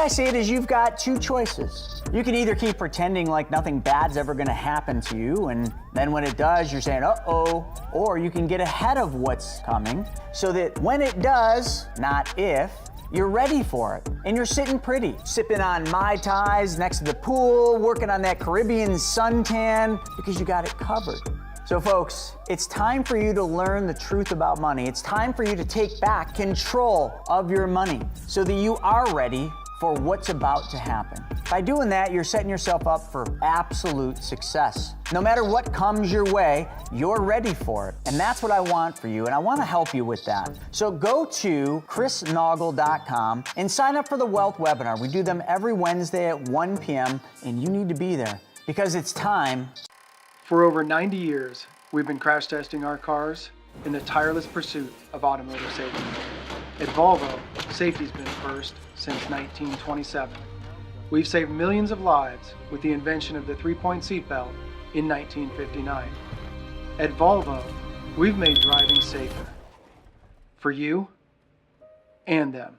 I see it is you've got two choices. You can either keep pretending like nothing bad's ever gonna happen to you, and then when it does, you're saying, uh-oh, or you can get ahead of what's coming so that when it does, not if, you're ready for it. And you're sitting pretty, sipping on Mai Tais next to the pool, working on that Caribbean suntan, because you got it covered. So folks, it's time for you to learn the truth about money. It's time for you to take back control of your money so that you are ready for what's about to happen. By doing that, you're setting yourself up for absolute success. No matter what comes your way, you're ready for it. And that's what I want for you, and I want to help you with that. So go to chrisnaugle.com and sign up for the Wealth webinar. We do them every Wednesday at 1 p.m., and you need to be there because it's time. For over 90 years, we've been crash testing our cars in the tireless pursuit of automotive safety. At Volvo, safety's been first since 1927. We've saved millions of lives with the invention of the three-point seatbelt in 1959. At Volvo, we've made driving safer for you and them.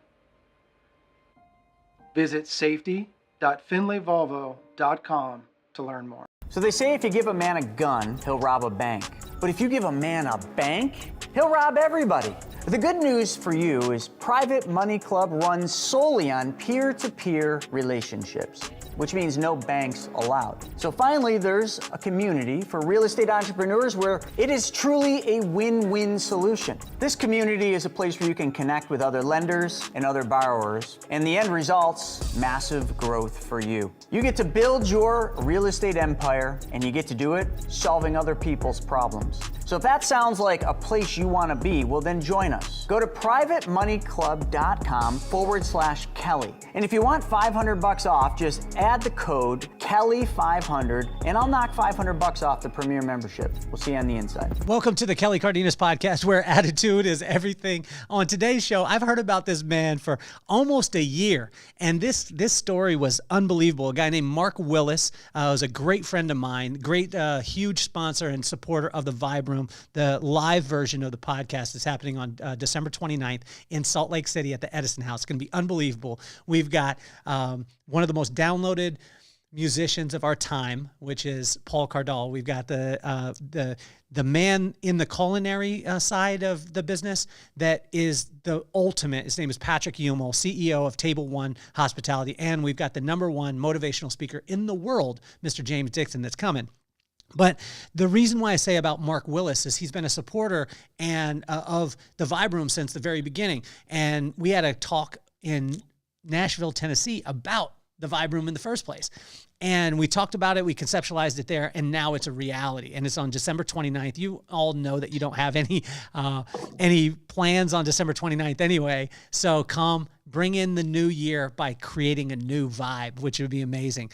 Visit safety.findlayvolvo.com to learn more. So they say if you give a man a gun, he'll rob a bank. But if you give a man a bank, he'll rob everybody. The good news for you is Private Money Club runs solely on peer-to-peer relationships, which means no banks allowed. So finally, there's a community for real estate entrepreneurs where it is truly a win-win solution. This community is a place where you can connect with other lenders and other borrowers, and the end result's massive growth for you. You get to build your real estate empire, and you get to do it solving other people's problems. So if that sounds like a place you want to be, well then join us. Go to privatemoneyclub.com/Kelly. And if you want $500 off, just add the code Kelly500 and I'll knock $500 off the premier membership. We'll see you on the inside. Welcome to the Kelly Cardenas podcast, where attitude is everything. On today's show, I've heard about this man for almost a year, and this story was unbelievable. A guy named Mark Willis was a great friend of mine, great, huge sponsor and supporter of the Vibe Room. The live version of the podcast is happening on December 29th in Salt Lake City at the Edison House. It's going to be unbelievable. We've got one of the most downloaded musicians of our time, which is Paul Cardall. We've got the man in the culinary side of the business that is the ultimate. His name is Patrick Umel, CEO of Tableone Hospitality, and we've got the #1 motivational speaker in the world, Mr. James Dixon, that's coming. But the reason why I say about Mark Willis is he's been a supporter and of the Vibe Room since the very beginning. And we had a talk in Nashville, Tennessee about the Vibe Room in the first place. And we talked about it, we conceptualized it there, and now it's a reality. And it's on December 29th. You all know that you don't have any plans on December 29th anyway. So come, bring in the new year by creating a new vibe, which would be amazing.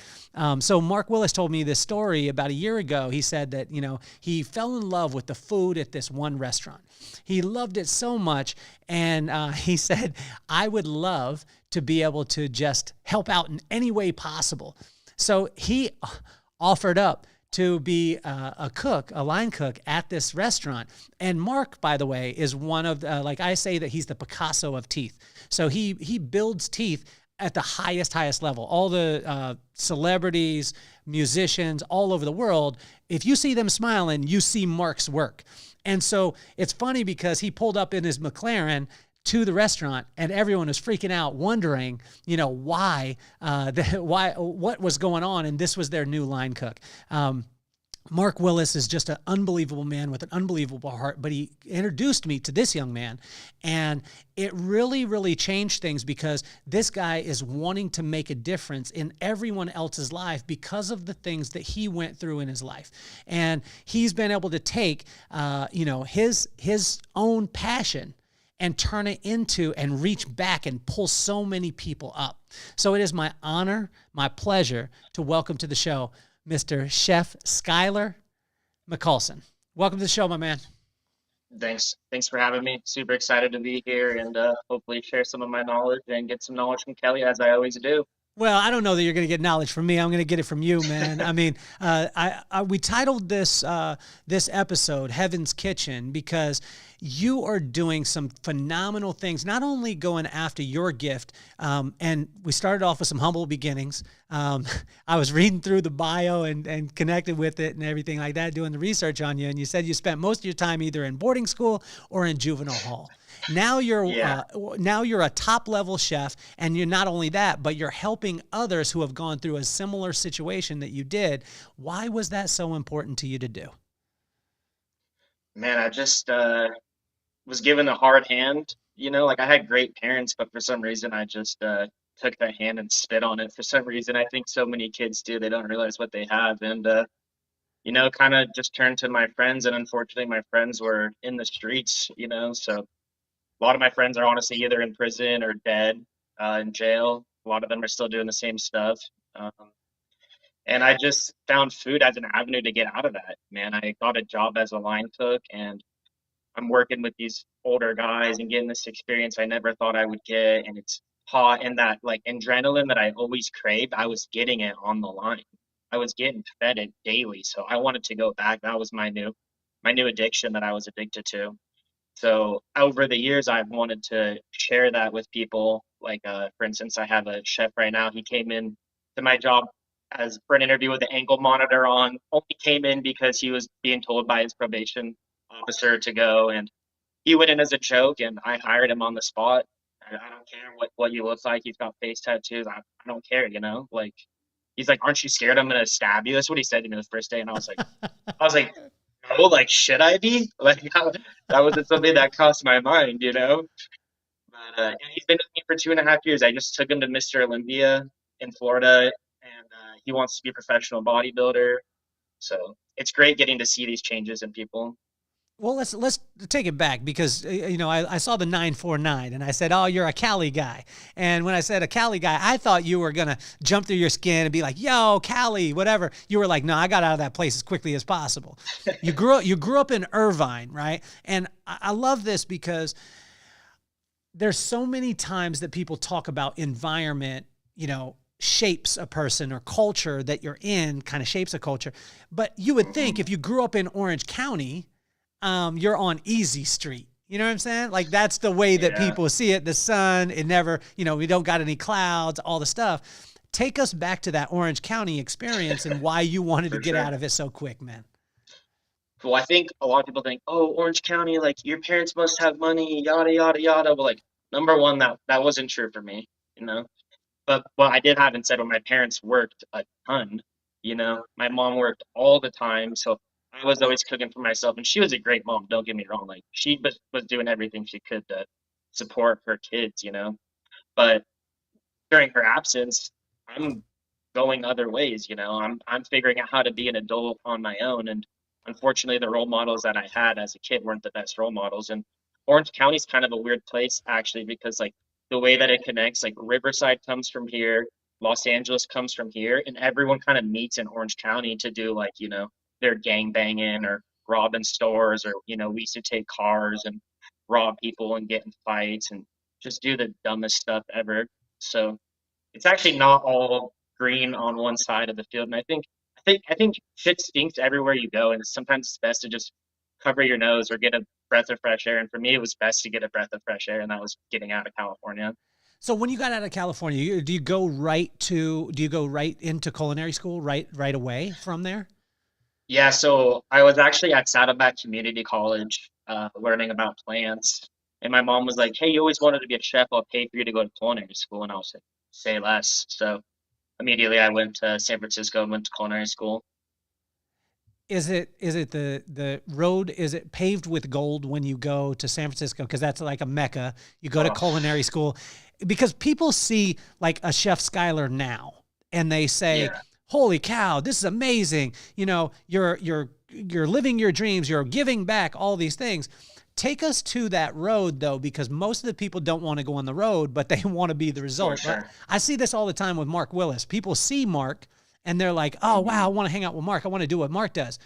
So Mark Willis told me this story about a year ago. He said that, he fell in love with the food at this one restaurant. He loved it so much. And he said, I would love to be able to just help out in any way possible. So he offered up to be a cook, a line cook at this restaurant. And Mark, by the way, is one of, like I say that he's the Picasso of teeth. So he builds teeth at the highest level. All the celebrities, musicians all over the world, if you see them smiling, you see Mark's work. And so it's funny because he pulled up in his McLaren to the restaurant, and everyone was freaking out, wondering, why, what was going on, and this was their new line cook. Mark Willis is just an unbelievable man with an unbelievable heart, but he introduced me to this young man, and it really, really changed things because this guy is wanting to make a difference in everyone else's life because of the things that he went through in his life. And he's been able to take, his own passion and turn it into and reach back and pull so many people up. So it is my honor, my pleasure to welcome to the show Mr. Chef SKYLER McCALLSON. Welcome to the show, my man. Thanks for having me. Super excited to be here and hopefully share some of my knowledge and get some knowledge from Kelly, as I always do. Well, I don't know that you're going to get knowledge from me. I'm going to get it from you, man. I mean, we titled this this episode "Heaven's Kitchen" because you are doing some phenomenal things. Not only going after your gift, and we started off with some humble beginnings. I was reading through the bio and connected with it and everything like that, doing the research on you. And you said you spent most of your time either in boarding school or in juvenile hall. Now you're now you're a top level chef, and you're not only that, but you're helping others who have gone through a similar situation that you did. Why was that so important to you to do? Man, I just was given a hard hand. Like I had great parents, but for some reason I just took that hand and spit on it. For some reason, I think so many kids do. They don't realize what they have, and kind of just turned to my friends. And unfortunately, my friends were in the streets. So a lot of my friends are honestly either in prison or dead, in jail. A lot of them are still doing the same stuff. Um, and I just found food as an avenue to get out of that, man. I got a job as a line cook, and I'm working with these older guys and getting this experience I never thought I would get. And it's hot, and that like adrenaline that I always craved, I was getting it on the line. I was getting fed it daily. So I wanted to go back. That was my new addiction that I was addicted to. So over the years, I've wanted to share that with people. Like, for instance, I have a chef right now. He came in to my job as for an interview with the ankle monitor on. Only came in because he was being told by his probation officer to go, and he went in as a joke, and I hired him on the spot. I don't care what you look like. He's got face tattoos. I don't care, Like, he's like, "Aren't you scared I'm gonna stab you?" That's what he said to me the first day, and I was like, oh, like, should I be? Like, that wasn't something that crossed my mind. But and he's been with me for 2.5 years. I just took him to Mr. Olympia in Florida, and he wants to be a professional bodybuilder. So it's great getting to see these changes in people. Well, let's take it back because I saw the 949 and I said, "Oh, you're a Cali guy." And when I said a Cali guy, I thought you were gonna jump through your skin and be like, "Yo, Cali, whatever." You were like, "No, I got out of that place as quickly as possible." You grew up in Irvine, right? And I love this because there's so many times that people talk about environment, shapes a person, or culture that you're in kind of shapes a culture. But you would think if you grew up in Orange County, you're on easy street. You know what I'm saying? Like that's the way that people see it. The sun, it never, we don't got any clouds, all the stuff. Take us back to that Orange County experience and why you wanted to get out of it so quick, man. Well, I think a lot of people think, oh, Orange County, like your parents must have money, yada, yada, yada. But like, number one, that wasn't true for me. But what I did have said, when my parents worked a ton. My mom worked all the time. So I was always cooking for myself, and she was a great mom. Don't get me wrong. Like she was doing everything she could to support her kids. But during her absence, I'm going other ways. I'm figuring out how to be an adult on my own. And unfortunately, the role models that I had as a kid weren't the best role models. And Orange County's kind of a weird place actually, because like the way that it connects, like Riverside comes from here, Los Angeles comes from here, and everyone kind of meets in Orange County to do like, their gang banging or robbing stores, or, we used to take cars and rob people and get in fights and just do the dumbest stuff ever. So it's actually not all green on one side of the field. And I think shit stinks everywhere you go, and sometimes it's best to just cover your nose or get a breath of fresh air. And for me, it was best to get a breath of fresh air, and that was getting out of California. So when you got out of California, do you go right into culinary school right away from there? Yeah, so I was actually at Saddleback Community College, learning about plants. And my mom was like, "Hey, you always wanted to be a chef. I'll pay for you to go to culinary school." And I was like, "Say less." So immediately I went to San Francisco and went to culinary school. Is it the road, is it paved with gold when you go to San Francisco? Because that's like a mecca. You go to culinary school. Because people see like a Chef Skyler now, and they say, "Holy cow, this is amazing. You're living your dreams, you're giving back, all these things." Take us to that road though, because most of the people don't want to go on the road, but they want to be the result. Sure. I see this all the time with Mark Willis. People see Mark and they're like, "Oh, wow, I want to hang out with Mark. I want to do what Mark does."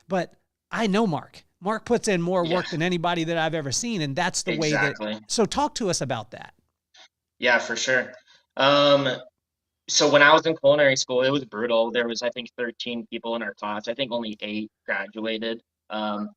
But I know Mark. Mark puts in more work than anybody that I've ever seen. And that's the way that, so talk to us about that. Yeah, for sure. So when I was in culinary school, it was brutal. There was, I think, 13 people in our class. I think only 8 graduated. Um,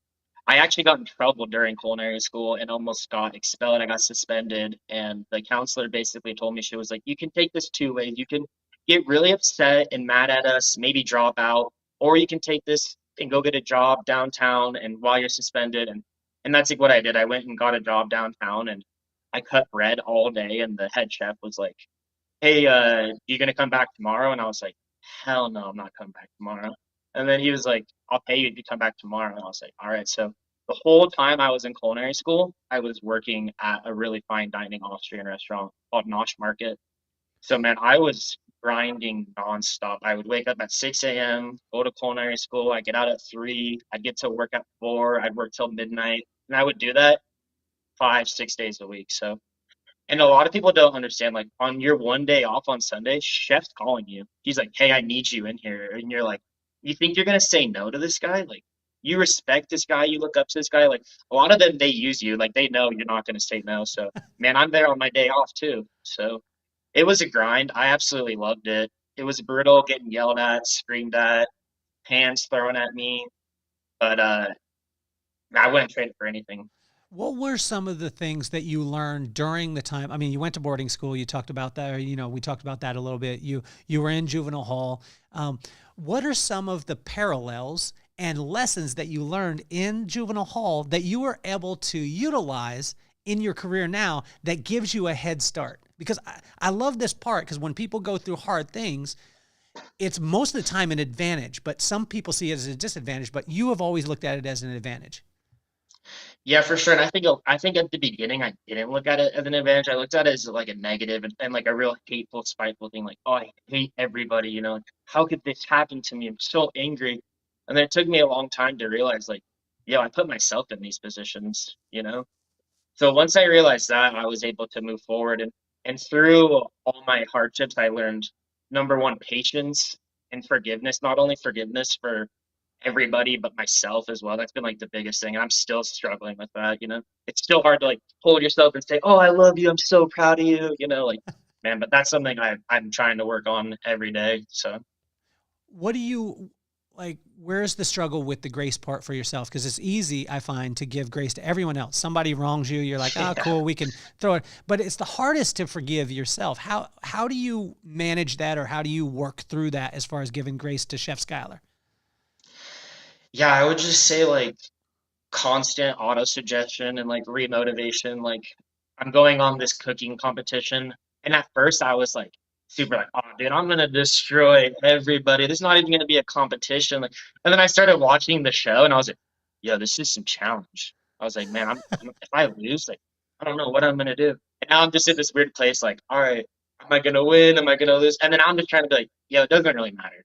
I actually got in trouble during culinary school and almost got expelled. I got suspended, and the counselor basically told me, she was like, "You can take this two ways. You can get really upset and mad at us, maybe drop out, or you can take this and go get a job downtown and while you're suspended." And that's like what I did. I went and got a job downtown, and I cut bread all day, and the head chef was like, "Hey, you gonna come back tomorrow?" And I was like, "Hell no, I'm not coming back tomorrow." And then he was like, "I'll pay you if you come back tomorrow." And I was like, "All right." So the whole time I was in culinary school, I was working at a really fine dining Austrian restaurant called Nosh Market. So man, I was grinding nonstop. I would wake up at 6 a.m., go to culinary school. I get out at 3. I'd get to work at 4. I'd work till midnight, and I would do that 5, 6 days a week. So, and a lot of people don't understand, like on your one day off on Sunday, chef's calling you. He's like, "Hey, I need you in here." And you're like, you think you're gonna say no to this guy? Like, you respect this guy, you look up to this guy. Like, a lot of them, they use you. Like, they know you're not gonna say no. So, man, I'm there on my day off too. So it was a grind. I absolutely loved it. It was brutal, getting yelled at, screamed at, hands thrown at me, but I wouldn't trade it for anything. What were some of the things that you learned during the time? I mean, you went to boarding school. You talked about that. Or, we talked about that a little bit. You were in juvenile hall. What are some of the parallels and lessons that you learned in juvenile hall that you were able to utilize in your career now that gives you a head start? Because I love this part, because when people go through hard things, it's most of the time an advantage, but some people see it as a disadvantage. But you have always looked at it as an advantage. Yeah, for sure. And I think at the beginning I didn't look at it as an advantage. I looked at it as like a negative and like a real hateful, spiteful thing. Like, oh, I hate everybody. Like, how could this happen to me? I'm so angry. And then it took me a long time to realize, like, yo, I put myself in these positions. So once I realized that, I was able to move forward. And through all my hardships, I learned, number one, patience and forgiveness. Not only forgiveness for everybody but myself as well. That's been like the biggest thing. And I'm still struggling with that. It's still hard to like hold yourself and say, "Oh, I love you. I'm so proud of you." Like, man, but that's something I'm trying to work on every day. So What do you like? Where's the struggle with the grace part for yourself? Because it's easy, I find, to give grace to everyone else. Somebody wrongs you, you're like, "Oh, yeah. cool, we can throw it." But it's the hardest to forgive yourself. How do you manage that, or how do you work through that as far as giving grace to Chef Skyler? Yeah, I would just say like constant auto suggestion and like remotivation. Like, I'm going on this cooking competition, and at first I was like super like, "Oh, dude, I'm gonna destroy everybody. This is not even gonna be a competition." Like, and then I started watching the show, and I was like, "Yo, this is some challenge." I was like, "Man, if I lose, like, I don't know what I'm gonna do." And now I'm just in this weird place, like, "All right, am I gonna win? Am I gonna lose?" And then I'm just trying to be like, "Yo, it doesn't really matter.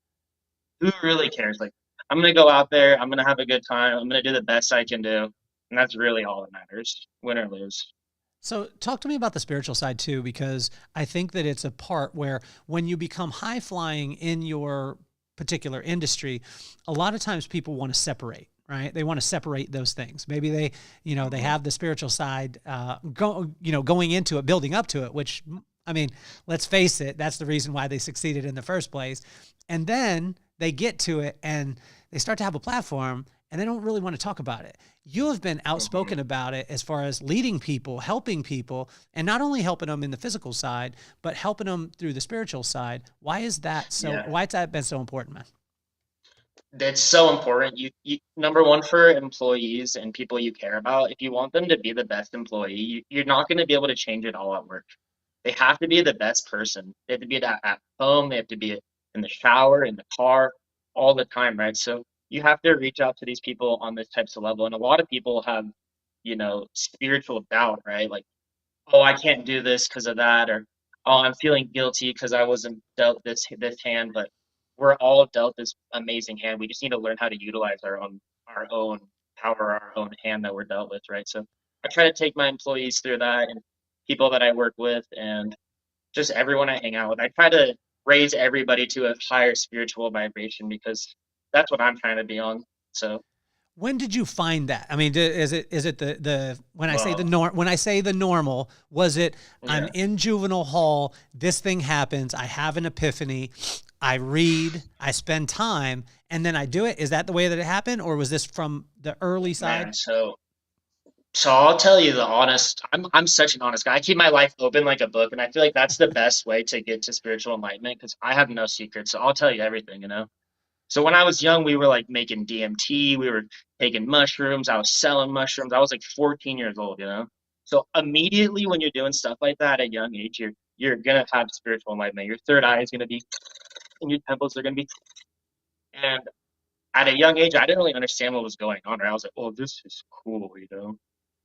Who really cares?" Like, I'm gonna go out there, I'm gonna have a good time, I'm gonna do the best I can do, and that's really all that matters, win or lose. So talk to me about the spiritual side too, because I think that it's a part where when you become high flying in your particular industry, a lot of times people want to separate, right? They want to separate those things. Maybe they Mhm. have the spiritual side, going into it, building up to it, which, I mean, let's face it, that's the reason why they succeeded in the first place. And then they get to it and they start to have a platform and they don't really want to talk about it. You have been Mhm. outspoken about it as far as leading people, helping people, and not only helping them in the physical side, but helping them through the spiritual side. Why is that so? Yeah. Why has that been so important, man? That's so important. You number one, for employees and people you care about, if you want them to be the best employee, you're not going to be able to change it all at work. They have to be the best person. They have to be at home. They have to be in the shower, in the car, all the time, right? So you have to reach out to these people on this types of level. And a lot of people have, spiritual doubt, right? Like, "Oh, I can't do this because of that," or, "Oh, I'm feeling guilty because I wasn't dealt this hand." But we're all dealt this amazing hand. We just need to learn how to utilize our own power, our own hand that we're dealt with, right? So I try to take my employees through that, and people that I work with, and just everyone I hang out with. I try to raise everybody to a higher spiritual vibration because that's what I'm trying to be on. So When did you find that? I mean, is it the Well, when I say the normal, was it I'm yeah. in juvenile hall, this thing happens, I have an epiphany, I read, I spend time, and then I do it? Is that the way that it happened, or was this from the early side? Man, so I'll tell you the honest. I'm such an honest guy. I keep my life open like a book, and I feel like that's the best way to get to spiritual enlightenment because I have no secrets. So I'll tell you everything, you know. So when I was young, we were like making DMT, we were taking mushrooms, I was selling mushrooms. I was like 14 years old, you know. So immediately when you're doing stuff like that at a young age, you're gonna have spiritual enlightenment. Your third eye is gonna be, and your temples are gonna be. And at a young age, I didn't really understand what was going on. Right? I was like, oh, this is cool, you know.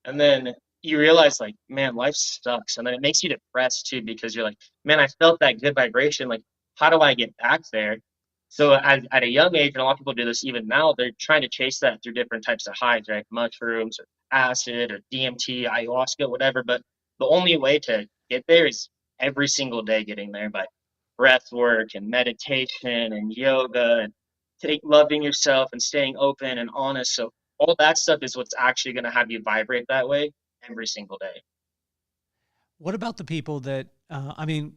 And then you realize, like, man, life sucks. And then it makes you depressed too, because you're like, man, I felt that good vibration. Like, how do I get back there? So at a young age, and a lot of people do this even now, they're trying to chase that through different types of highs, right? Mushrooms or acid or DMT, ayahuasca, whatever. But the only way to get there is every single day getting there by breath work and meditation and yoga and take loving yourself and staying open and honest. So all that stuff is what's actually going to have you vibrate that way every single day. What about the people that, I mean,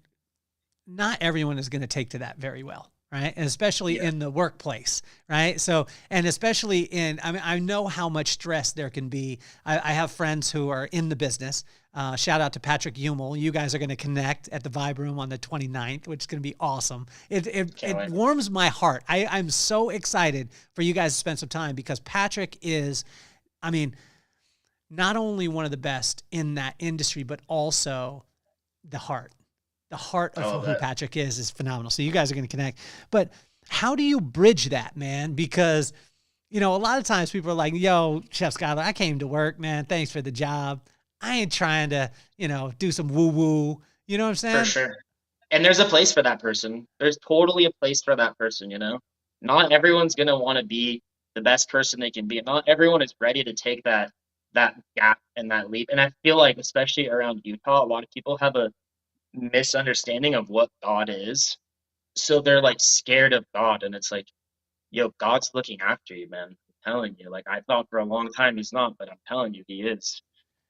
not everyone is going to take to that very well, right? And especially Yeah. in the workplace, right? So, and especially I mean, I know how much stress there can be. I have friends who are in the business. Shout out to Patrick Humel. You guys are going to connect at the Vibe Room on the 29th, which is going to be awesome. Can't It wait. warms my heart. I'm so excited for you guys to spend some time because Patrick is, I mean, not only one of the best in that industry, but also the heart. The heart Oh, of who that. Patrick is phenomenal. So you guys are going to connect. But how do you bridge that, man? Because, you know, a lot of times people are like, yo, Chef Skyler, I came to work, man. Thanks for the job. I ain't trying to, you know, do some woo woo. You know what I'm For saying? sure. And there's a place for that person. There's totally a place for that person, you know? Not everyone's going to want to be the best person they can be. Not everyone is ready to take that gap and that leap. And I feel like especially around Utah, a lot of people have a misunderstanding of what God is. So they're like scared of God and it's like, yo, God's looking after you, man. I'm telling you. Like I thought for a long time he's not, but I'm telling you he is.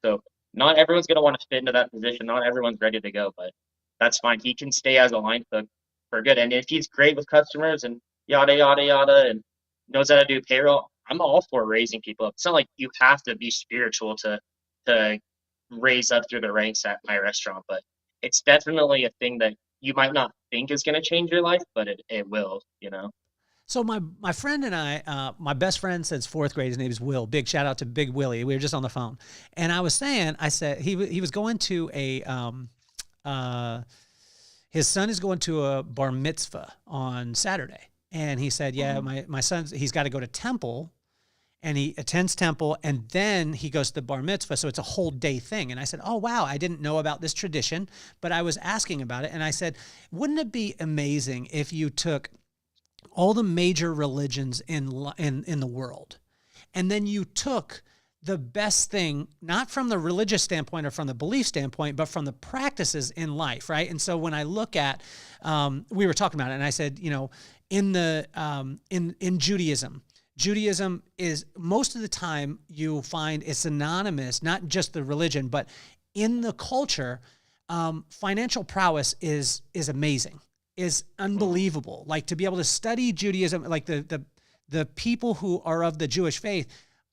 So not everyone's gonna want to fit into that position. Not everyone's ready to go, but that's fine. He can stay as a line cook for good. And if he's great with customers and yada yada yada and knows how to do payroll, I'm all for raising people up. It's not like you have to be spiritual to raise up through the ranks at my restaurant, but it's definitely a thing that you might not think is gonna change your life, but it will, you know. So my friend and I, my best friend since fourth grade, his name is Will. Big shout out to Big Willie. We were just on the phone, and I said he was going to uh, his son is going to a bar mitzvah on Saturday, and he said, yeah, Mhm. my son's he's got to go to temple, and he attends temple, and then he goes to the bar mitzvah, so it's a whole day thing. And I said, oh wow, I didn't know about this tradition, but I was asking about it, and I said, wouldn't it be amazing if you took all the major religions in the world, and then you took the best thing, not from the religious standpoint or from the belief standpoint, but from the practices in life, right? And so when I look at, we were talking about it, and I said, you know, in the in Judaism, Judaism is most of the time you find it's synonymous, not just the religion, but in the culture, financial prowess is amazing, is unbelievable. Like to be able to study Judaism, like the people who are of the Jewish faith,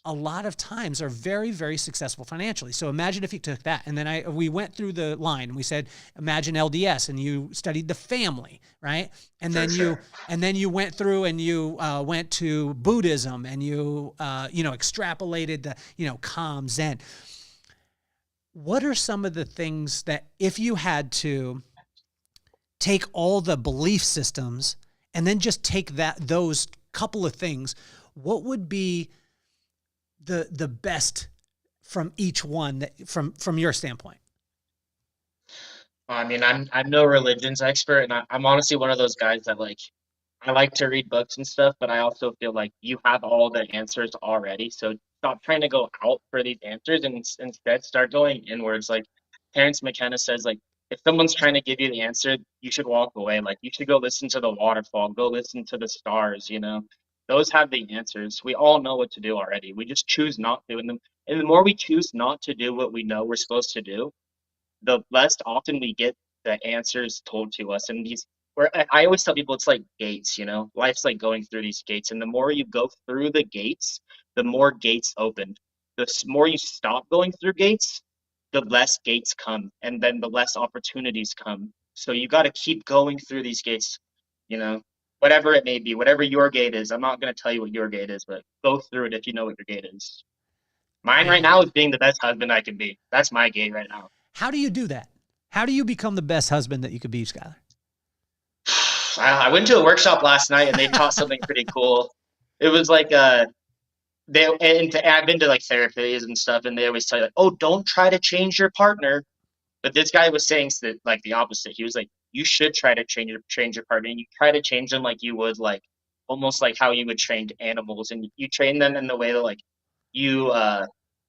a lot of times are very, very successful financially. So imagine if you took that, and then we went through the line and we said, imagine LDS, and you studied the family, right? And For then sure. you went through and you went to Buddhism, and you extrapolated the Calm Zen. What are some of the things that if you had to take all the belief systems and then just take those couple of things, what would be the best from each one that, from your standpoint? I mean, I'm no religions expert, and I'm honestly one of those guys that like I like to read books and stuff, but I also feel like you have all the answers already. So stop trying to go out for these answers and instead start going inwards. Like Terrence McKenna says, like if someone's trying to give you the answer, you should walk away. Like you should go listen to the waterfall, go listen to the stars, you know. those have the answers. We all know what to do already. We just choose not to. And the more we choose not to do what we know we're supposed to do, the less often we get the answers told to us. And where I always tell people, it's like gates, life's like going through these gates. And the more you go through the gates, the more gates open. The more you stop going through gates, the less gates come, and then the less opportunities come. So you got to keep going through these gates, whatever it may be, whatever your gate is. I'm not going to tell you what your gate is, but go through it if you know what your gate is. Mine right now is being the best husband I can be. That's my gate right now. How do you do that? How do you become the best husband that you could be, Skyler? I went to a workshop last night and they taught something pretty cool. It was like I've been to like therapies and stuff, and they always tell you like, oh, don't try to change your partner. But this guy was saying like the opposite. He was like, you should try to change your partner, and you try to change them like you would like almost like how you would train animals, and you train them in the way that like you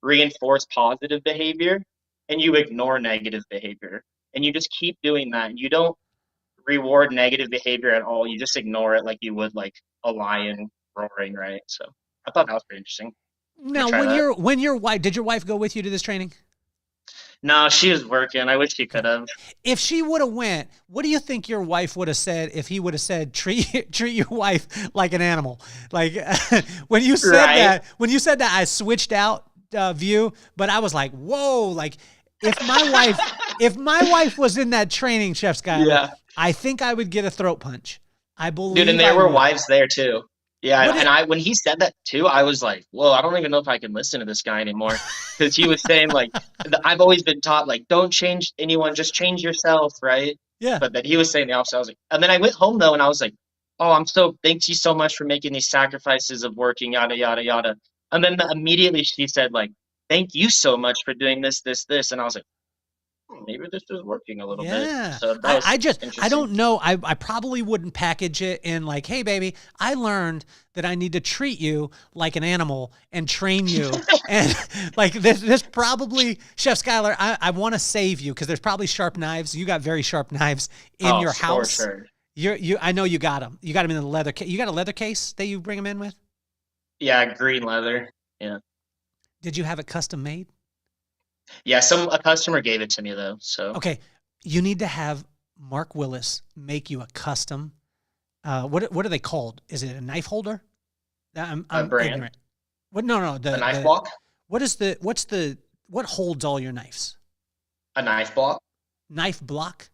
reinforce positive behavior and you ignore negative behavior, and you just keep doing that. And you don't reward negative behavior at all. You just ignore it like you would like a lion roaring, right? So I thought that was pretty interesting. Now, when your wife, did your wife go with you to this training? No, she was working. I wish she could have. If she would have went, what do you think your wife would have said if he would have said, treat your wife like an animal? Like when you said that, I switched out view, but I was like, whoa, like if my wife was in that training, Chef Skyler, I think I would get a throat punch. I believe. Dude, and there were wives there too. Yeah, when he said that too, I was like, whoa, I don't even know if I can listen to this guy anymore. Because he was saying like, I've always been taught like, don't change anyone, just change yourself, right? Yeah. But then he was saying the opposite. I was like, and then I went home though, and I was like, oh, thanks you so much for making these sacrifices of working, yada, yada, yada. And then immediately she said like, thank you so much for doing this, this, this. And I was like, maybe this is working a little bit. So I don't know. I probably wouldn't package it in like, hey baby, I learned that I need to treat you like an animal and train you. And like this probably, Chef Skyler, I want to save you because there's probably sharp knives. You got very sharp knives in your house. For sure. I know you got them. You got them in the leather case. You got a leather case that you bring them in with? Yeah, green leather. Yeah. Did you have it custom made? Yeah, a customer gave it to me though. So okay, you need to have Mark Willis make you a custom. What are they called? Is it a knife holder? I'm brand. Ignorant. What? No. A knife block. What holds all your knives? A knife block. Knife block?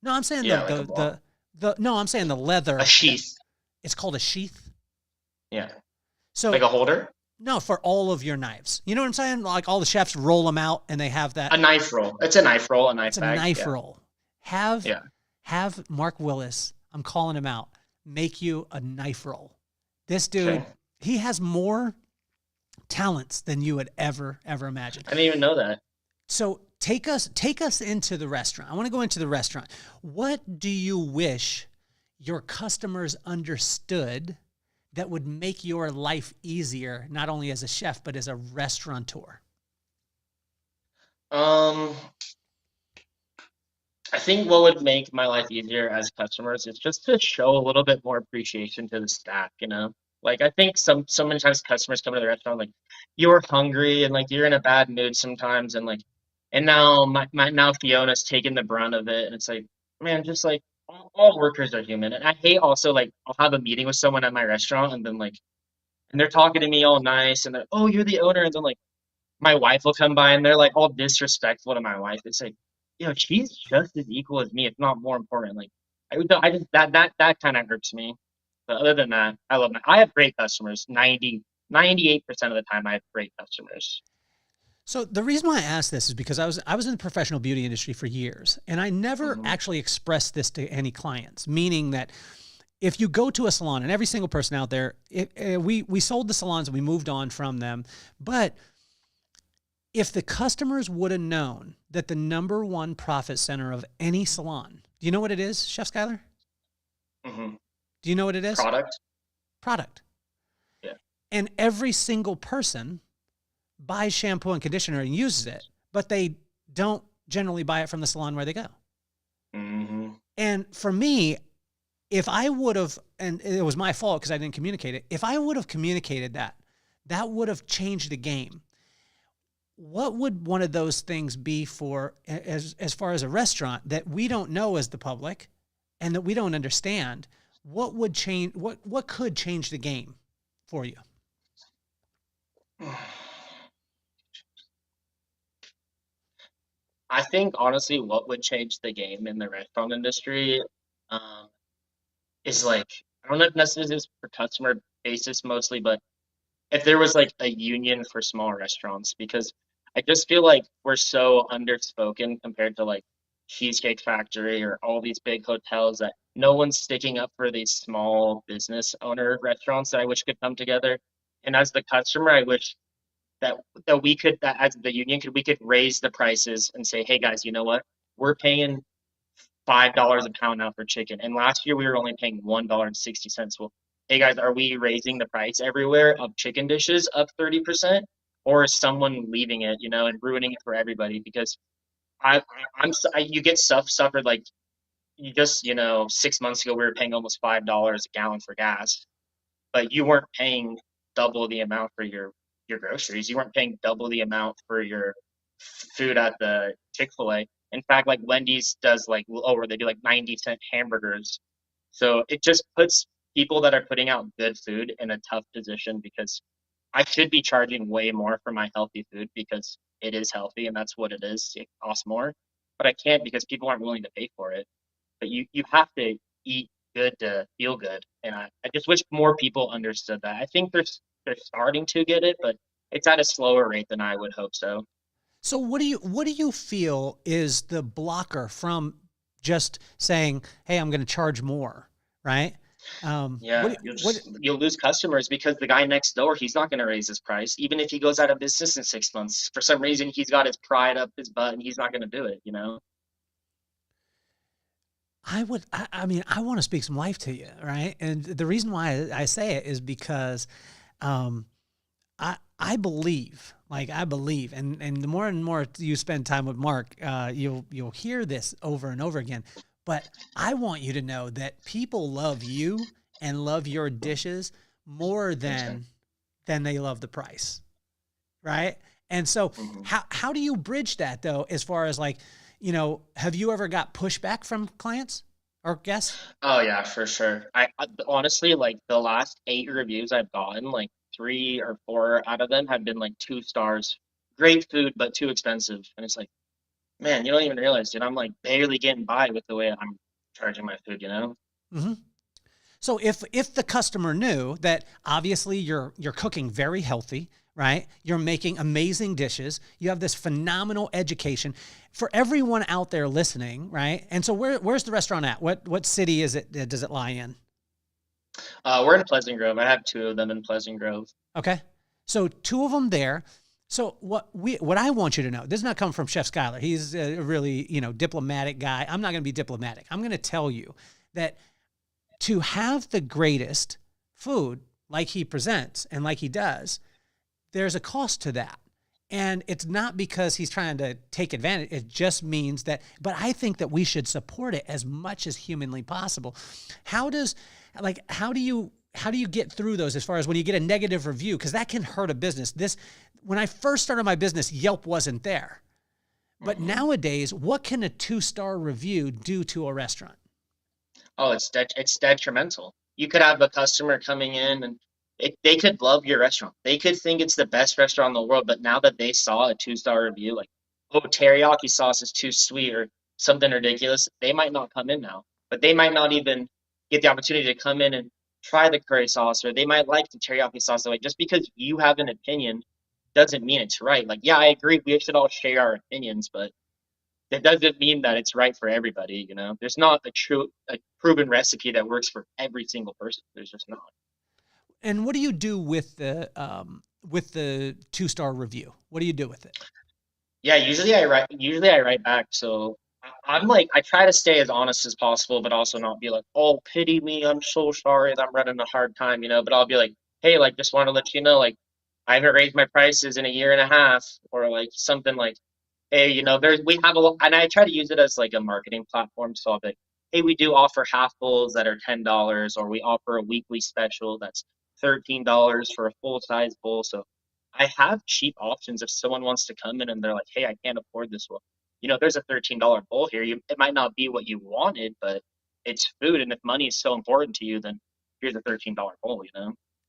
No, I'm saying I'm saying the leather. A sheath. It's called a sheath. Yeah. So like a holder. No, for all of your knives. You know what I'm saying? Like all the chefs roll them out and they have that. A knife roll. It's a knife roll, a knife bag. It's a knife roll. Have Mark Willis, I'm calling him out, make you a knife roll. This dude, he has more talents than you would ever imagine. I didn't even know that. So take us into the restaurant. I want to go into the restaurant. What do you wish your customers understood that would make your life easier, not only as a chef, but as a restaurateur? I think what would make my life easier as customers is just to show a little bit more appreciation to the staff, Like I think so many times customers come to the restaurant like, you're hungry and like you're in a bad mood sometimes, and like, and now now Fiona's taking the brunt of it, and it's like, man, just like, all workers are human. And I hate also like I'll have a meeting with someone at my restaurant and then like, and they're talking to me all nice and they're, oh, you're the owner, and then like my wife will come by and they're like all disrespectful to my wife. It's like, she's just as equal as me, if not more important. Like I just that kind of hurts me. But other than that, I love I have great customers. 98% of the time I have great customers. So the reason why I asked this is because I was in the professional beauty industry for years, and I never actually expressed this to any clients, meaning that if you go to a salon, and every single person out there, we sold the salons and we moved on from them, but if the customers would have known that the #1 profit center of any salon, do you know what it is, Chef Skyler? Mm-hmm. Do you know what it is? Product. Yeah. And every single person buys shampoo and conditioner and uses it, but they don't generally buy it from the salon where they go. Mm-hmm. And for me, if I would have, and it was my fault because I didn't communicate it. If I would have communicated that, that would have changed the game. What would one of those things be for, as far as a restaurant that we don't know as the public and that we don't understand? What would change? What could change the game for you? I think honestly, what would change the game in the restaurant industry, um, is like, I don't know if necessarily this is for customer basis mostly, but if there was like a union for small restaurants, because I just feel like we're so underspoken compared to like Cheesecake Factory or all these big hotels, that no one's sticking up for these small business owner restaurants that I wish could come together. And as the customer, I wish that we could, that as the union could, we could raise the prices and say, hey guys, you know what? We're paying $5 a pound now for chicken, and last year we were only paying $1.60. Well, hey guys, are we raising the price everywhere of chicken dishes up 30%, or is someone leaving it, and ruining it for everybody? Because you get suffered like, you just 6 months ago we were paying almost $5 a gallon for gas, but you weren't paying double the amount for your groceries. You weren't paying double the amount for your food at the Chick-fil-A. In fact, like Wendy's does like lower, they do like 90-cent hamburgers. So it just puts people that are putting out good food in a tough position, because I should be charging way more for my healthy food because it is healthy and that's what it is. It costs more, but I can't because people aren't willing to pay for it. But you have to eat good to feel good, and I just wish more people understood that. I think they're starting to get it, but it's at a slower rate than I would hope so. So what do you feel is the blocker from just saying, "Hey, I'm going to charge more," right? Yeah, you'll lose customers because the guy next door, he's not going to raise his price, even if he goes out of business in 6 months. For some reason, he's got his pride up his butt, and he's not going to do it. I mean, I want to speak some life to you, right? And the reason why I say it is because um, I believe, and the more and more you spend time with Mark, you'll hear this over and over again. But I want you to know that people love you and love your dishes more than they love the price, right? And so how do you bridge that though, as far as like, have you ever got pushback from clients or guests? Oh yeah, for sure. I honestly, like the last 8 reviews I've gotten, like 3 or 4 out of them have been like 2 stars. Great food, but too expensive. And it's like, man, you don't even realize, dude, I'm like barely getting by with the way I'm charging my food. hmm So if the customer knew that obviously you're cooking very healthy, right? You're making amazing dishes. You have this phenomenal education for everyone out there listening, right? And so where's the restaurant at? What city is it? Does it lie in? We're in Pleasant Grove. I have 2 of them in Pleasant Grove. Okay. So 2 of them there. So what I want you to know, this does not come from Chef Skyler. He's a really, diplomatic guy. I'm not going to be diplomatic. I'm going to tell you that to have the greatest food like he presents and like he does, there's a cost to that. And it's not because he's trying to take advantage. It just means that, but I think that we should support it as much as humanly possible. How do you get through those as far as when you get a negative review? Because that can hurt a business. When I first started my business, Yelp wasn't there. But nowadays, what can a 2-star review do to a restaurant? Oh, it's detrimental. You could have a customer coming in and they could love your restaurant. They could think it's the best restaurant in the world, but now that they saw a 2-star review, like, oh, teriyaki sauce is too sweet or something ridiculous, they might not come in now. But they might not even get the opportunity to come in and try the curry sauce, or they might like the teriyaki sauce. Like, just because you have an opinion doesn't mean it's right. Like, yeah, I agree, we should all share our opinions, but that doesn't mean that it's right for everybody. There's not a proven recipe that works for every single person. There's just not. And what do you do with the 2-star review? What do you do with it? Yeah, usually I write back. So I'm like, I try to stay as honest as possible, but also not be like, oh, pity me, I'm so sorry that I'm running a hard time. But I'll be like, hey, like, just want to let you know, like, I haven't raised my prices in a year and a half, or like something like, hey, we have and I try to use it as like a marketing platform. So I'll be like, hey, we do offer half bowls that are $10, or we offer a weekly special that's $13 for a full size bowl. So I have cheap options if someone wants to come in and they're like, hey, I can't afford this one. There's a $13 bowl here. It might not be what you wanted, but it's food. And if money is so important to you, then here's a $13 bowl.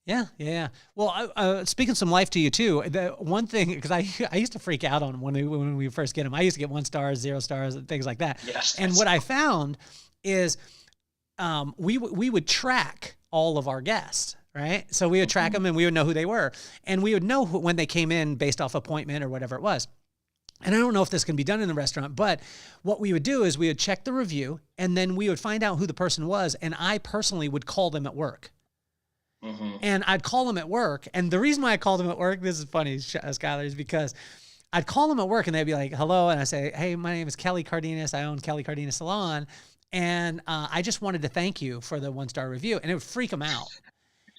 Yeah, yeah, yeah. Well, speaking some life to you too. The one thing, because I used to freak out on them when we first get them. I used to get 1 stars, 0 stars, and things like that. Yes. And what I found is we would track all of our guests, right? So we would track them and we would know who they were, and we would know when they came in based off appointment or whatever it was. And I don't know if this can be done in the restaurant, but what we would do is we would check the review, and then we would find out who the person was, and I personally would call them at work. And I'd call them at work. And the reason why I called them at work, this is funny, Skyler, is because I'd call them at work and they'd be like, hello. And I say, hey, my name is Kelly Cardenas. I own Kelly Cardenas Salon. And I just wanted to thank you for the 1-star review. And it would freak them out.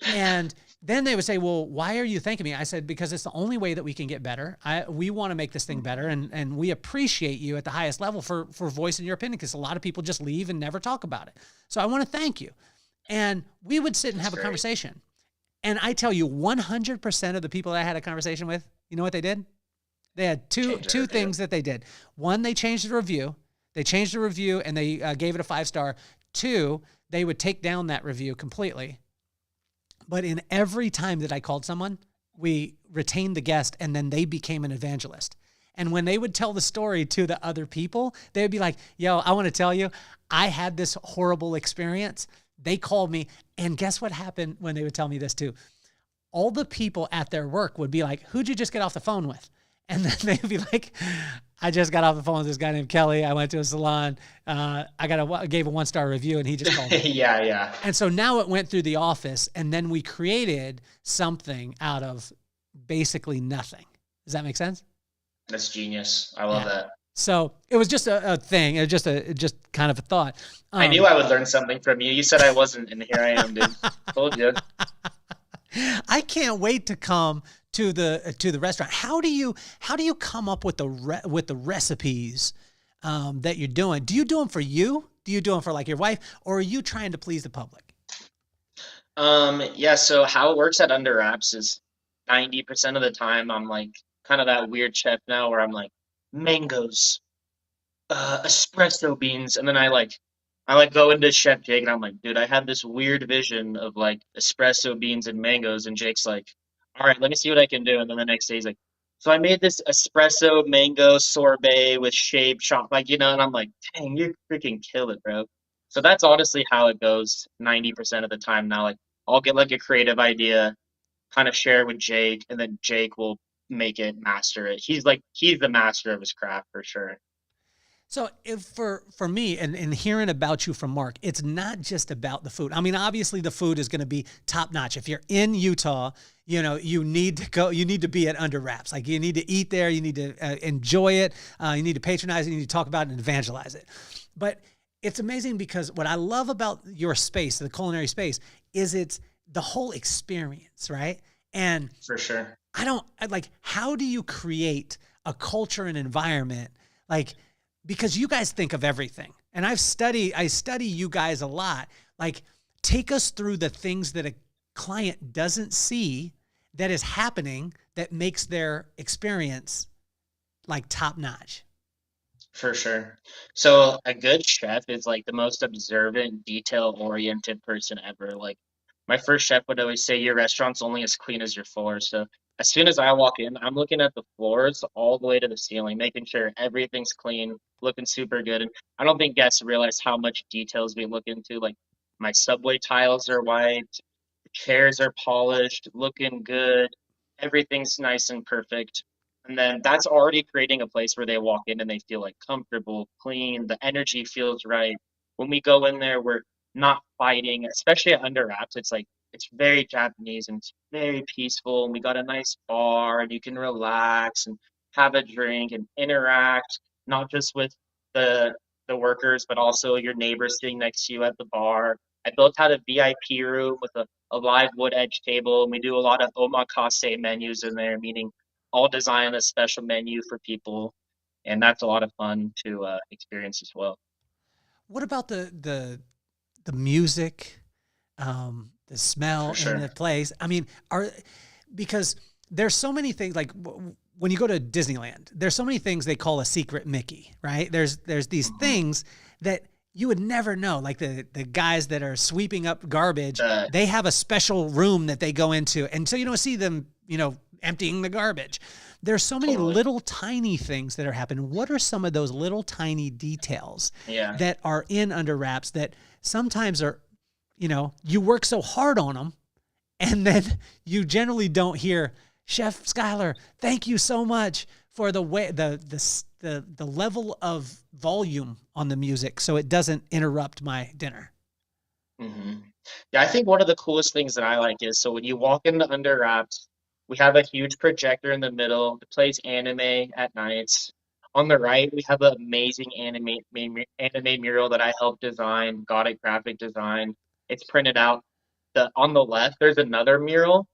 And then they would say, well, why are you thanking me? I said, because it's the only way that we can get better. We want to make this thing better. And we appreciate you at the highest level for voicing your opinion, because a lot of people just leave and never talk about it. So I want to thank you. And we would sit and have a conversation. And I tell you, 100% of the people that I had a conversation with, you know what they did? They had two things that they did. One, they changed the review. They changed the review and they gave it a 5-star. 2, they would take down that review completely. But in every time that I called someone, we retained the guest, and then they became an evangelist. And when they would tell the story to the other people, they would be like, yo, I want to tell you, I had this horrible experience. They called me, and guess what happened when they would tell me this too? All the people at their work would be like, who'd you just get off the phone with? And then they'd be like, I just got off the phone with this guy named Kelly. I went to a salon. I gave a 1-star review, and he just called me. Yeah. And so now it went through the office, and then we created something out of basically nothing. Does that make sense? That's genius. I love that. So it was just a thing. It was just kind of a thought. I knew I would learn something from you. You said I wasn't, and here I am, dude. Told you. I can't wait to come to the restaurant. How do you come up with the recipes that you're doing? Do you do them for you? Do you do them for like your wife, or are you trying to please the public? Yeah. So how it works at Under Wraps is 90% of the time I'm like kind of that weird chef now, where I'm like, mangoes, espresso beans, and then I go into Chef Jake and I'm like, dude, I had this weird vision of like espresso beans and mangoes, and Jake's like, all right, let me see what I can do. And then the next day he's like, so I made this espresso mango sorbet with shaved chop, and I'm like, dang, you freaking kill it, bro. So that's honestly how it goes 90% of the time now. Like, I'll get like a creative idea, kind of share it with Jake, and then Jake will make it, master it. He's the master of his craft for sure. So for me and hearing about you from Mark, it's not just about the food. I mean, obviously the food is going to be top notch. If you're in Utah, you need to be at Under Wraps. Like, you need to eat there. You need to enjoy it. You need to patronize it. You need to talk about it and evangelize it. But it's amazing because what I love about your space, the culinary space, is it's the whole experience, right? And for sure. How do you create a culture and environment? Because you guys think of everything, and I study you guys a lot. Like, take us through the things that a client doesn't see that is happening that makes their experience like top notch. For sure. So a good chef is like the most observant, detail-oriented person ever. Like, my first chef would always say, your restaurant's only as clean as your floor. So as soon as I walk in, I'm looking at the floors all the way to the ceiling, making sure everything's clean, looking super good. And I don't think guests realize how much details we look into. Like, my subway tiles are white, the chairs are polished, looking good, everything's nice and perfect. And then that's already creating a place where they walk in and they feel like comfortable, clean, the energy feels right. When we go in there, we're not fighting, especially at Under Wraps. It's very Japanese and it's very peaceful. And we got a nice bar and you can relax and have a drink and interact, not just with the workers, but also your neighbors sitting next to you at the bar. I built out a VIP room with a live wood edge table, and we do a lot of omakase menus in there, meaning I'll design a special menu for people, and that's a lot of fun to experience as well. What about the music, the smell For in sure. the place? I mean, because there's so many things like when you go to Disneyland, there's so many things they call a secret Mickey, right? There's these Mhm. things that you would never know. Like the guys that are sweeping up garbage, The they have a special room that they go into. And so you don't see them, emptying the garbage. There's so many Totally. little tiny things that are happening. What are some of those little tiny details Yeah. that are in under wraps that sometimes are, you work so hard on them and then you generally don't hear, Chef Skyler, thank you so much for the way the level of volume on the music so it doesn't interrupt my dinner. hmm Yeah, I think one of the coolest things that I like is so when you walk into Under Wraps, we have a huge projector in the middle that plays anime at nights. On the right, we have an amazing anime mural that I helped design, got it graphic design. It's printed out. On the left, there's another mural,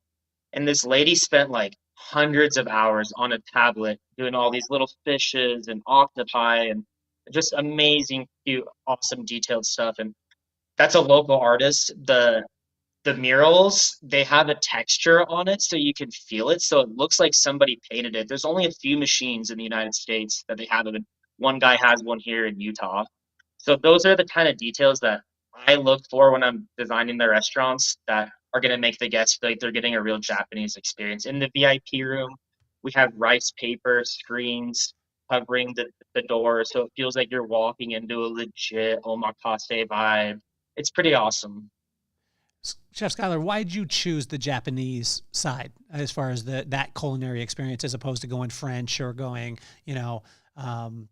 and this lady spent like hundreds of hours on a tablet doing all these little fishes and octopi and just amazing, cute, awesome, detailed stuff. And that's a local artist. The murals, they have a texture on it so you can feel it. So it looks like somebody painted it. There's only a few machines in the United States that they have it. One guy has one here in Utah. So those are the kind of details that I look for when I'm designing the restaurants that are going to make the guests feel like they're getting a real Japanese experience. In the VIP room, we have rice paper screens covering the door so it feels like you're walking into a legit omakase vibe. It's pretty awesome. Chef Skyler, why did you choose the Japanese side as far as that culinary experience as opposed to going French or going, um,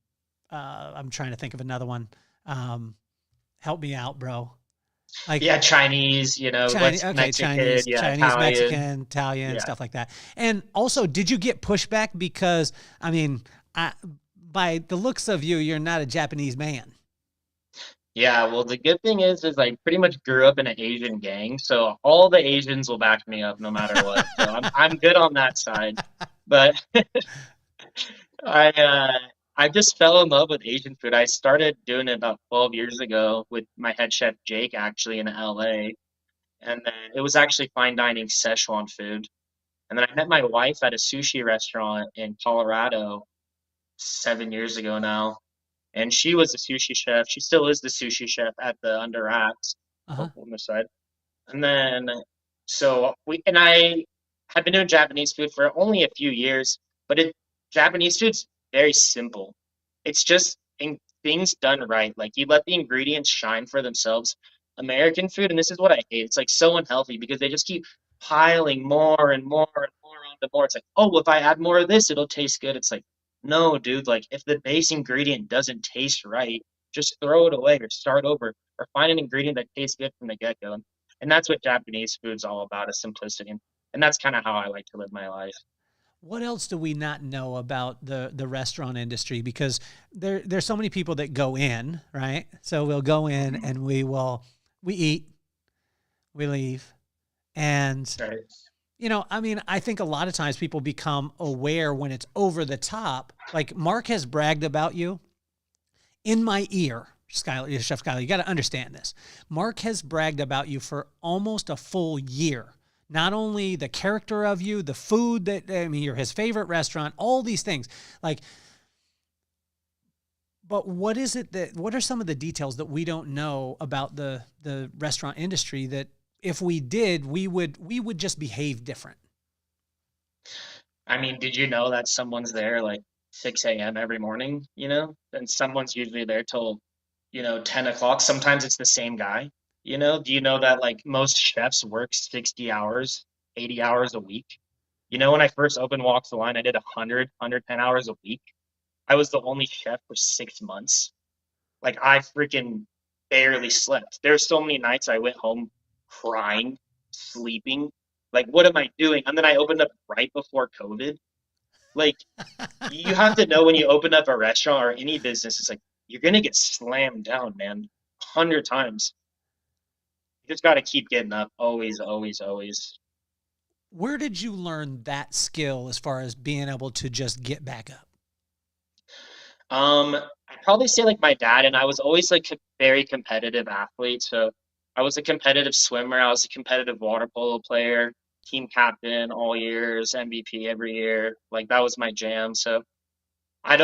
I'm trying to think of another one. Help me out, bro. Like Yeah, Chinese, Chinese, what's okay, Mexican, yeah, Chinese, Italian. Mexican, Italian, Yeah. stuff like that. And also, did you get pushback? Because, I mean, by the looks of you, you're not a Japanese man. Yeah, well, the good thing is I pretty much grew up in an Asian gang, so all the Asians will back me up no matter what. So I'm good on that side. But I uh I just fell in love with Asian food. I started doing it about 12 years ago with my head chef Jake actually in LA. And then it was actually fine dining Szechuan food. And then I met my wife at a sushi restaurant in Colorado 7 years ago now. And she was the sushi chef. She still is the sushi chef at the Under Wraps Uh-huh. on the side. And then, so we and I have been doing Japanese food for only a few years, but Japanese food's very simple. It's just things done right. Like you let the ingredients shine for themselves. American food, and this is what I hate. It's like so unhealthy because they just keep piling more and more and more onto more. It's like, oh, well, if I add more of this, it'll taste good. It's like, no, dude. Like if the base ingredient doesn't taste right, just throw it away or start over or find an ingredient that tastes good from the get-go. And that's what Japanese food's all about, is simplicity. And that's kind of how I like to live my life. What else do we not know about the restaurant industry? Because there's so many people that go in, right? So we'll go in Mhm. and we eat, we leave, and Right. I mean, I think a lot of times people become aware when it's over the top. Like Mark has bragged about you in my ear, Skyler, Chef Skyler. You got to understand this. Mark has bragged about you for almost a full year. Not only the character of you, the food you're his favorite restaurant, all these things. Like, but what are some of the details that we don't know about the restaurant industry that if we did, we would just behave different? I mean, did you know that someone's there like 6 a.m. every morning, And someone's usually there till, 10 o'clock. Sometimes it's the same guy, Do you know that like most chefs work 60 hours, 80 hours a week? When I first opened Walk the Line, I did 110 hours a week. I was the only chef for 6 months. Like I freaking barely slept. There's so many nights I went home crying, sleeping. Like, what am I doing? And then I opened up right before COVID. Like, you have to know when you open up a restaurant or any business, it's like you're gonna get slammed down, man, 100 times. You just gotta keep getting up, always, always, always. Where did you learn that skill as far as being able to just get back up? I'd probably say like my dad, and I was always like a very competitive athlete. So I was a competitive swimmer. I was a competitive water polo player, team captain all years, MVP every year. Like that was my jam. So my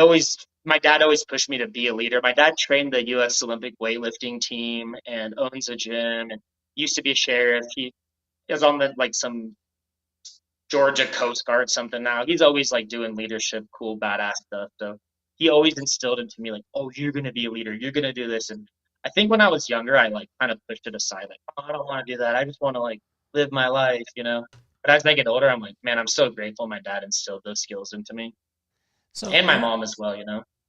dad always pushed me to be a leader. My dad trained the U.S. Olympic weightlifting team and owns a gym and used to be a sheriff. He is on the like some Georgia Coast Guard something now. He's always like doing leadership, cool, badass stuff. So he always instilled into me like, oh, you're gonna be a leader. You're gonna do this. And I think when I was younger, I like kind of pushed it aside, like, oh, I don't want to do that. I just want to like live my life. But as I get older, I'm like, man, I'm so grateful my dad instilled those skills into me, So and my mom as well.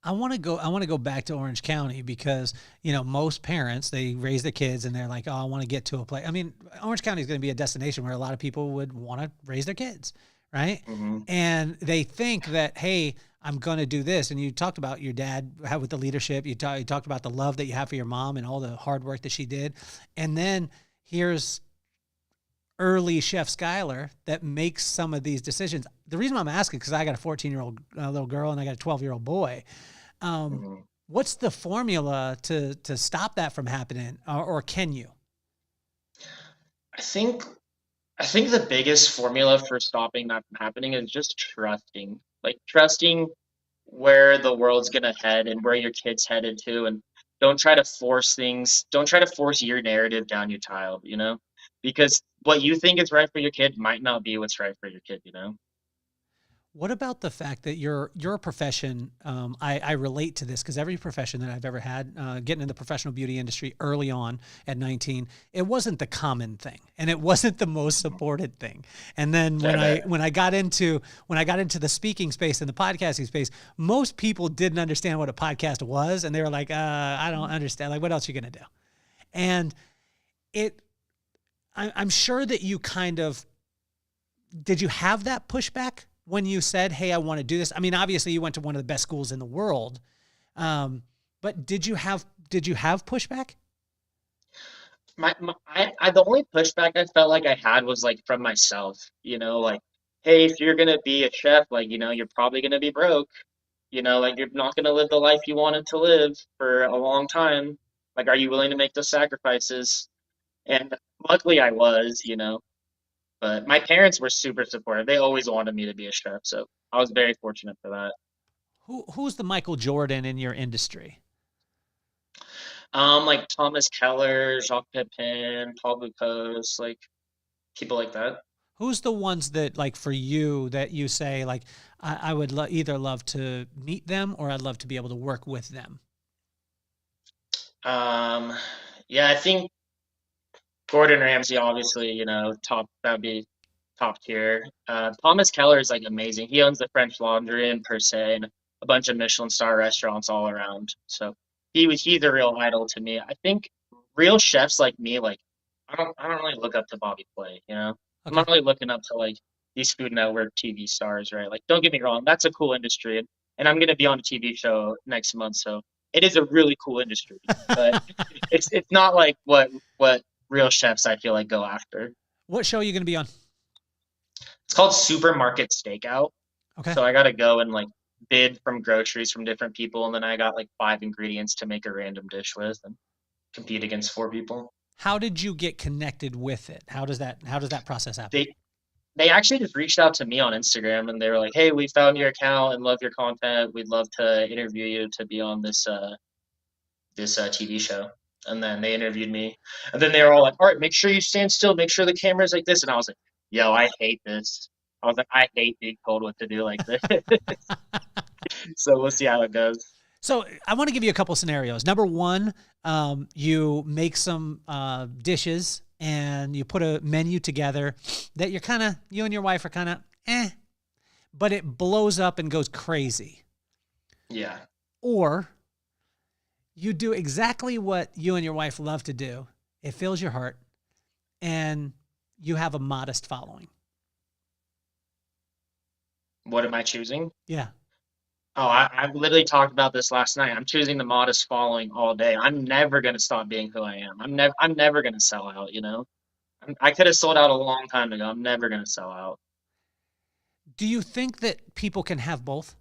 I want to go back to Orange County because, you know, most parents, they raise their kids and they're like, oh, I want to get to a place. I mean, Orange County is going to be a destination where a lot of people would want to raise their kids. Right. Hmm. And they think that, hey, I'm going to do this. And you talked about your dad, how with the leadership, you talked about the love that you have for your mom and all the hard work that she did. And then here's early Chef Skyler that makes some of these decisions. The reason I'm asking, because I got a 14-year-old little girl and I got a 12-year-old boy. Hmm. What's the formula to stop that from happening, or can you? I think I think the biggest formula for stopping that from happening is just trusting. Like trusting where the world's gonna head and where your kid's headed to, and don't try to force things. Don't try to force your narrative down your child, because what you think is right for your kid might not be what's right for your kid. What about the fact that your profession? I relate to this because every profession that I've ever had, getting in the professional beauty industry early on at 19, it wasn't the common thing, and it wasn't the most supported thing. And then when I got into the speaking space and the podcasting space, most people didn't understand what a podcast was, and they were like, "I don't understand. Like, what else are you gonna do?" And it, I'm sure that you kind of did. You have that pushback when you said, "Hey, I want to do this"? I mean, obviously, you went to one of the best schools in the world, but did you have pushback? The only pushback I felt like I had was like from myself, like, hey, if you're gonna be a chef, like, you're probably gonna be broke. Like you're not gonna live the life you wanted to live for a long time. Like, are you willing to make those sacrifices? And luckily I was. But my parents were super supportive. They always wanted me to be a chef, so I was very fortunate for that. Who's the Michael Jordan in your industry? Like Thomas Keller, Jacques Pepin, Paul Bocuse, like people like that. Who's the ones that, like, for you, that you say, like, I would either love to meet them or I'd love to be able to work with them? Um, yeah, I think Gordon Ramsay, obviously, top that'd be top tier. Thomas Keller is like amazing. He owns the French Laundry and Per Se and a bunch of Michelin star restaurants all around. So he's a real idol to me. I think real chefs like me, like I don't really look up to Bobby Flay. I'm Okay. not really looking up to like these Food Network TV stars, right? Like don't get me wrong, that's a cool industry, and I'm gonna be on a TV show next month, so it is a really cool industry. But it's not like what real chefs I feel like go after. What show are you going to be on? It's called Supermarket Stakeout. Okay. So I got to go and like bid from groceries from different people, and then I got like 5 ingredients to make a random dish with and compete against 4 people. How did you get connected with it? How does that process happen? They they actually just reached out to me on Instagram, and they were like, "Hey, we found your account and love your content. We'd love to interview you to be on this TV show." And then they interviewed me, and then they were all like, "All right, make sure you stand still. Make sure the camera's like this." And I was like, "Yo, I hate this." I was like, "I hate being told what to do like this." So we'll see how it goes. So I want to give you a couple scenarios. Number one, you make some dishes and you put a menu together that you and your wife are kind of but it blows up and goes crazy. Yeah. Or you do exactly what you and your wife love to do. It fills your heart and you have a modest following. What am I choosing? Yeah. Oh, I literally talked about this last night. I'm choosing the modest following all day. I'm never gonna stop being who I am. I'm never gonna sell out. I could have sold out a long time ago. I'm never gonna sell out. Do you think that people can have both?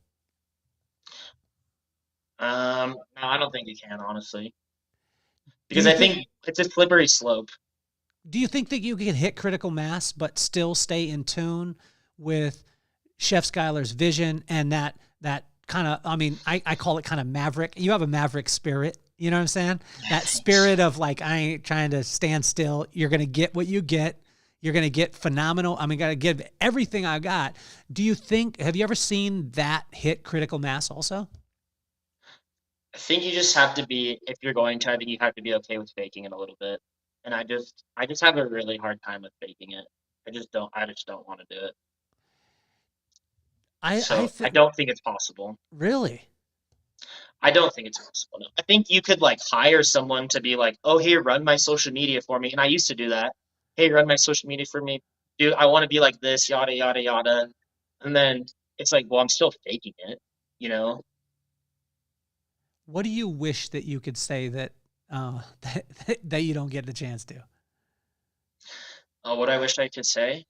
No, I don't think you can, honestly, Do because you I think think it's a slippery slope. do you think that you can hit critical mass but still stay in tune with Chef Skyler's vision and that kind of, I mean, I call it kind of maverick. You have a maverick spirit. You know what I'm saying? That spirit of like, I ain't trying to stand still. You're going to get what you get. You're going to get phenomenal. I mean, got to give everything I got. Do you think, have you ever seen that hit critical mass also? I think you just have to be, if you're going to, I think you have to be okay with faking it a little bit. And I just have a really hard time with faking it. I just don't want to do it. I So I think, don't think it's possible. really? I don't think it's possible. No. I think you could like hire someone to be like, oh, here, run my social media for me. And I used to do that. Hey, run my social media for me. Dude, I want to be like this, yada, yada, yada. And then it's like, well, I'm still faking it, you know? What do you wish that you could say that, that you don't get the chance to? What I wish I could say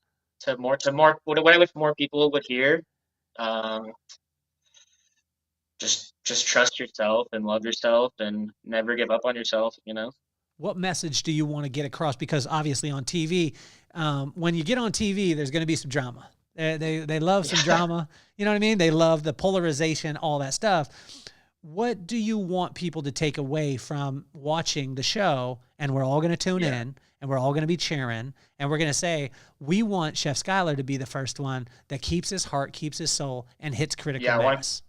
what I wish more people would hear. Um, just trust yourself and love yourself and never give up on yourself, you know? What message do you want to get across? Because obviously on TV, when you get on TV, there's going to be some drama. They love some drama. You know what I mean? They love the polarization, all that stuff. What do you want people to take away from watching the show? And we're all going to tune Yeah. in and we're all going to be cheering and we're going to say, we want Chef Skyler to be the first one that keeps his heart, keeps his soul, and hits critical Yeah, I want mass.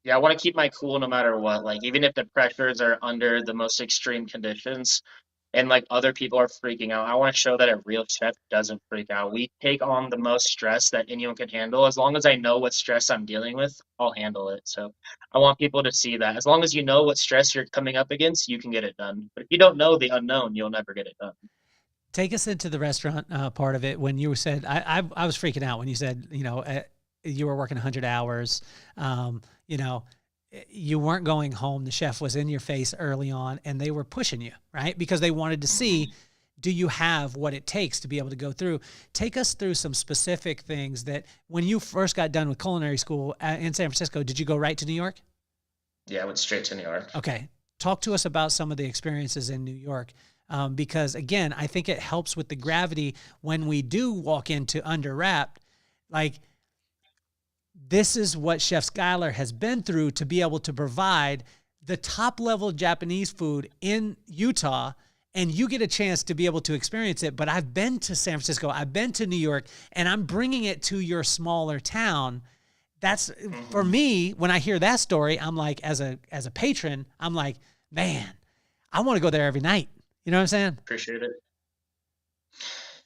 yeah, I want to keep my cool no matter what. Like even if the pressures are under the most extreme conditions and like other people are freaking out, I want to show that a real chef doesn't freak out. We take on the most stress that anyone can handle. As long as I know what stress I'm dealing with, I'll handle it. So I want people to see that. As long as you know what stress you're coming up against, you can get it done. But if you don't know the unknown, you'll never get it done. Take us into the restaurant part of it. When you said, I was freaking out when you said, you were working 100 hours. You know, you weren't going home. The chef was in your face early on and they were pushing you, right? Because they wanted to see, do you have what it takes to be able to go through? Take us through some specific things that when you first got done with culinary school in San Francisco, did you go right to New York? Yeah, I went straight to New York. Okay. Talk to us about some of the experiences in New York. Because again, I think it helps with the gravity when we do walk into Under Wrapped. Like, this is what Chef Skyler has been through to be able to provide the top level Japanese food in Utah. And you get a chance to be able to experience it. But I've been to San Francisco, I've been to New York, and I'm bringing it to your smaller town. That's for me, when I hear that story, I'm like, as a patron, I'm like, man, I want to go there every night. You know what I'm saying? Appreciate it.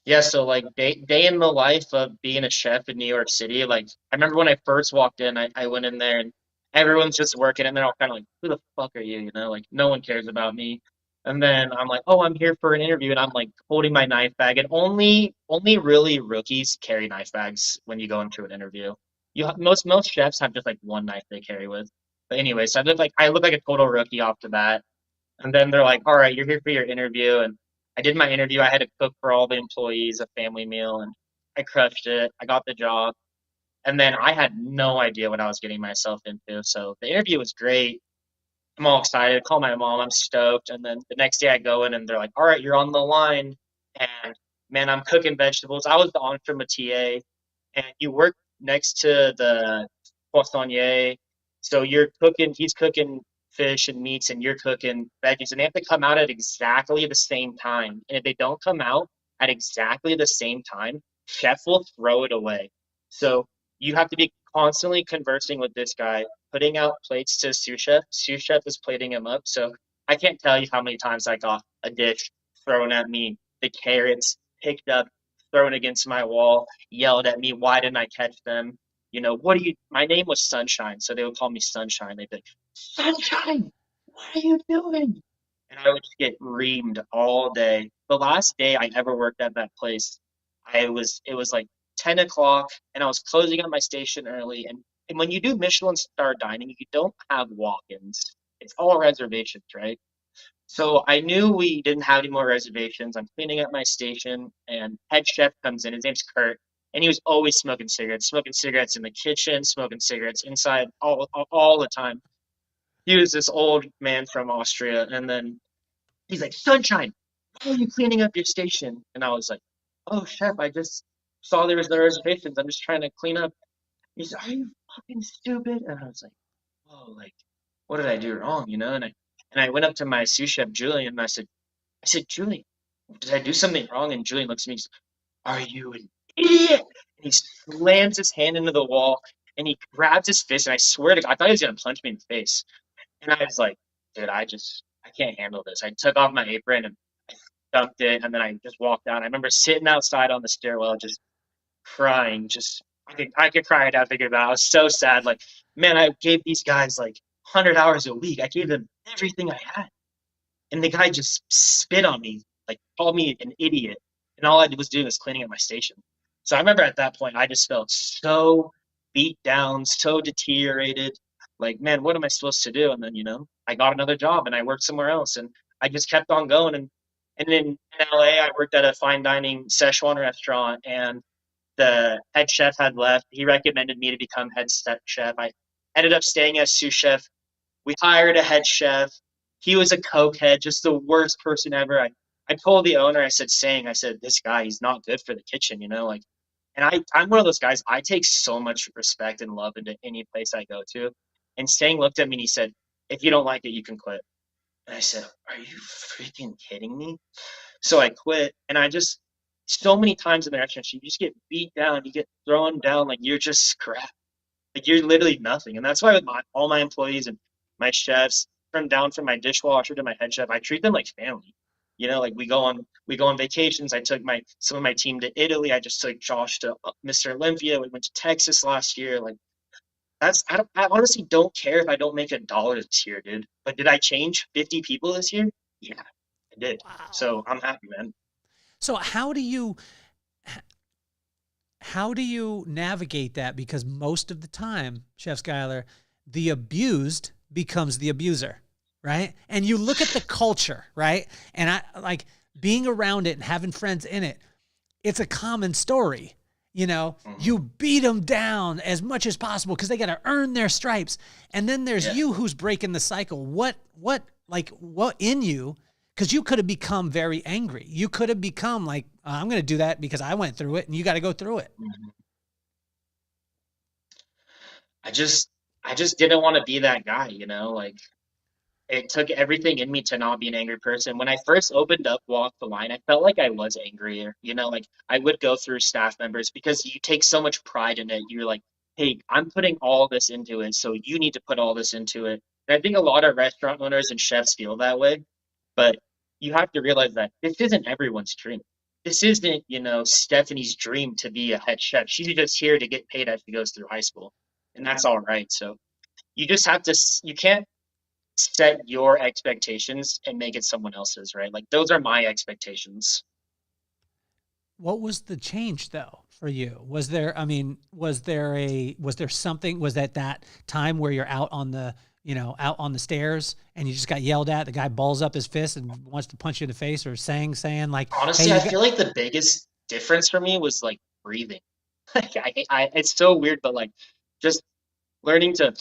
Yeah, so like day in the life of being a chef in New York City, like I remember when I first walked in, I went in there and everyone's just working and they're all kind of like, who the fuck are you? You know, like no one cares about me. And then I'm like, oh, I'm here for an interview and I'm like holding my knife bag and only really rookies carry knife bags when you go into an interview. Most chefs have just like one knife they carry with. But anyway, so I look like a total rookie off the bat. And then they're like, all right, you're here for your interview. And I did my interview. I had to cook for all the employees a family meal, and I crushed it. I got the job. And then I had no idea what I was getting myself into. So the interview was great. I'm all excited. Call my mom. I'm stoked. And then the next day I go in and they're like, all right, you're on the line. And man, I'm cooking vegetables. I was the entremetier, and you work next to the poissonnier. So he's cooking fish and meats, and you're cooking veggies, and they have to come out at exactly the same time. And if they don't come out at exactly the same time, chef will throw it away. So you have to be constantly conversing with this guy, putting out plates to sous chef. Sous chef is plating him up. So I can't tell you how many times I got a dish thrown at me, the carrots picked up, thrown against my wall, yelled at me, why didn't I catch them? You know, my name was Sunshine, so they would call me Sunshine. They'd be like, Sunshine, what are you doing? And I would just get reamed all day. The last day I ever worked at that place, it was like 10 o'clock and I was closing up my station early. And when you do Michelin star dining, you don't have walk-ins. It's all reservations, right? So I knew we didn't have any more reservations. I'm cleaning up my station, and head chef comes in. His name's Kurt, and he was always smoking cigarettes in the kitchen, smoking cigarettes inside, all the time. he was this old man from Austria, and then he's like, "Sunshine, why are you cleaning up your station?" And I was like, "Oh, chef, I just saw there was no reservations. I'm just trying to clean up." He said, "Are you fucking stupid?" And I was like, "Oh, like, what did I do wrong?" You know? And I went up to my sous chef Julian, and I said, "Julian, did I do something wrong?" And Julian looks at me, and he's, "Are you an idiot?" And he slams his hand into the wall, and he grabs his fist, and I swear to God, I thought he was gonna punch me in the face. And I was like, "Dude, I can't handle this." I took off my apron and I dumped it, and then I just walked out. I remember sitting outside on the stairwell, just crying. Just I could cry it out thinking about it. I was so sad. Like, man, I gave these guys like 100 hours a week. I gave them everything I had, and the guy just spit on me, like called me an idiot, and all I was doing was cleaning up my station. So I remember at that point, I just felt so beat down, so deteriorated. Like, man, what am I supposed to do? And then, I got another job and I worked somewhere else, and I just kept on going. And in LA, I worked at a fine dining Szechuan restaurant, and the head chef had left. He recommended me to become head chef. I ended up staying as sous chef. We hired a head chef. He was a cokehead, just the worst person ever. I told the owner, I said, "This guy, he's not good for the kitchen, like." And I'm one of those guys, I take so much respect and love into any place I go to. And Sang looked at me and he said, "If you don't like it, you can quit." And I said, "Are you freaking kidding me?" So I quit, and so many times in the restaurant, you just get beat down, you get thrown down, like you're just scrap. Like you're literally nothing. And that's why with all my employees and my chefs, from my dishwasher to my head chef, I treat them like family. Like we go on vacations. I took some of my team to Italy. I just took Josh to Mr. Olympia. We went to Texas last year. Like I honestly don't care if I don't make $1 this year, dude. But did I change 50 people this year? Yeah, I did. Wow. So I'm happy, man. So how do you navigate that? Because most of the time, Chef Schuyler, the abused becomes the abuser, right? And you look at the culture, right? And I like being around it and having friends in it. It's a common story. You beat them down as much as possible because they got to earn their stripes. And then there's you who's breaking the cycle. What in you? Because you could have become very angry. You could have become like, I'm going to do that because I went through it and you got to go through it. I just I just didn't want to be that guy, like it took everything in me to not be an angry person. When I first opened up Walk the Line, I felt like I was angrier, like I would go through staff members because you take so much pride in it. You're like, "Hey, I'm putting all this into it, so you need to put all this into it." And I think a lot of restaurant owners and chefs feel that way, but you have to realize that this isn't everyone's dream. This isn't, Stephanie's dream to be a head chef. She's just here to get paid as she goes through high school, and that's all right. So you just have to, you can't set your expectations and make it someone else's, right? Like those are my expectations. What was the change though for you? Was there something, was that time where you're out on the stairs and you just got yelled at, the guy balls up his fist and wants to punch you in the face, or saying like, Honestly, hey, I feel like the biggest difference for me was like breathing. Like it's so weird, but like just learning to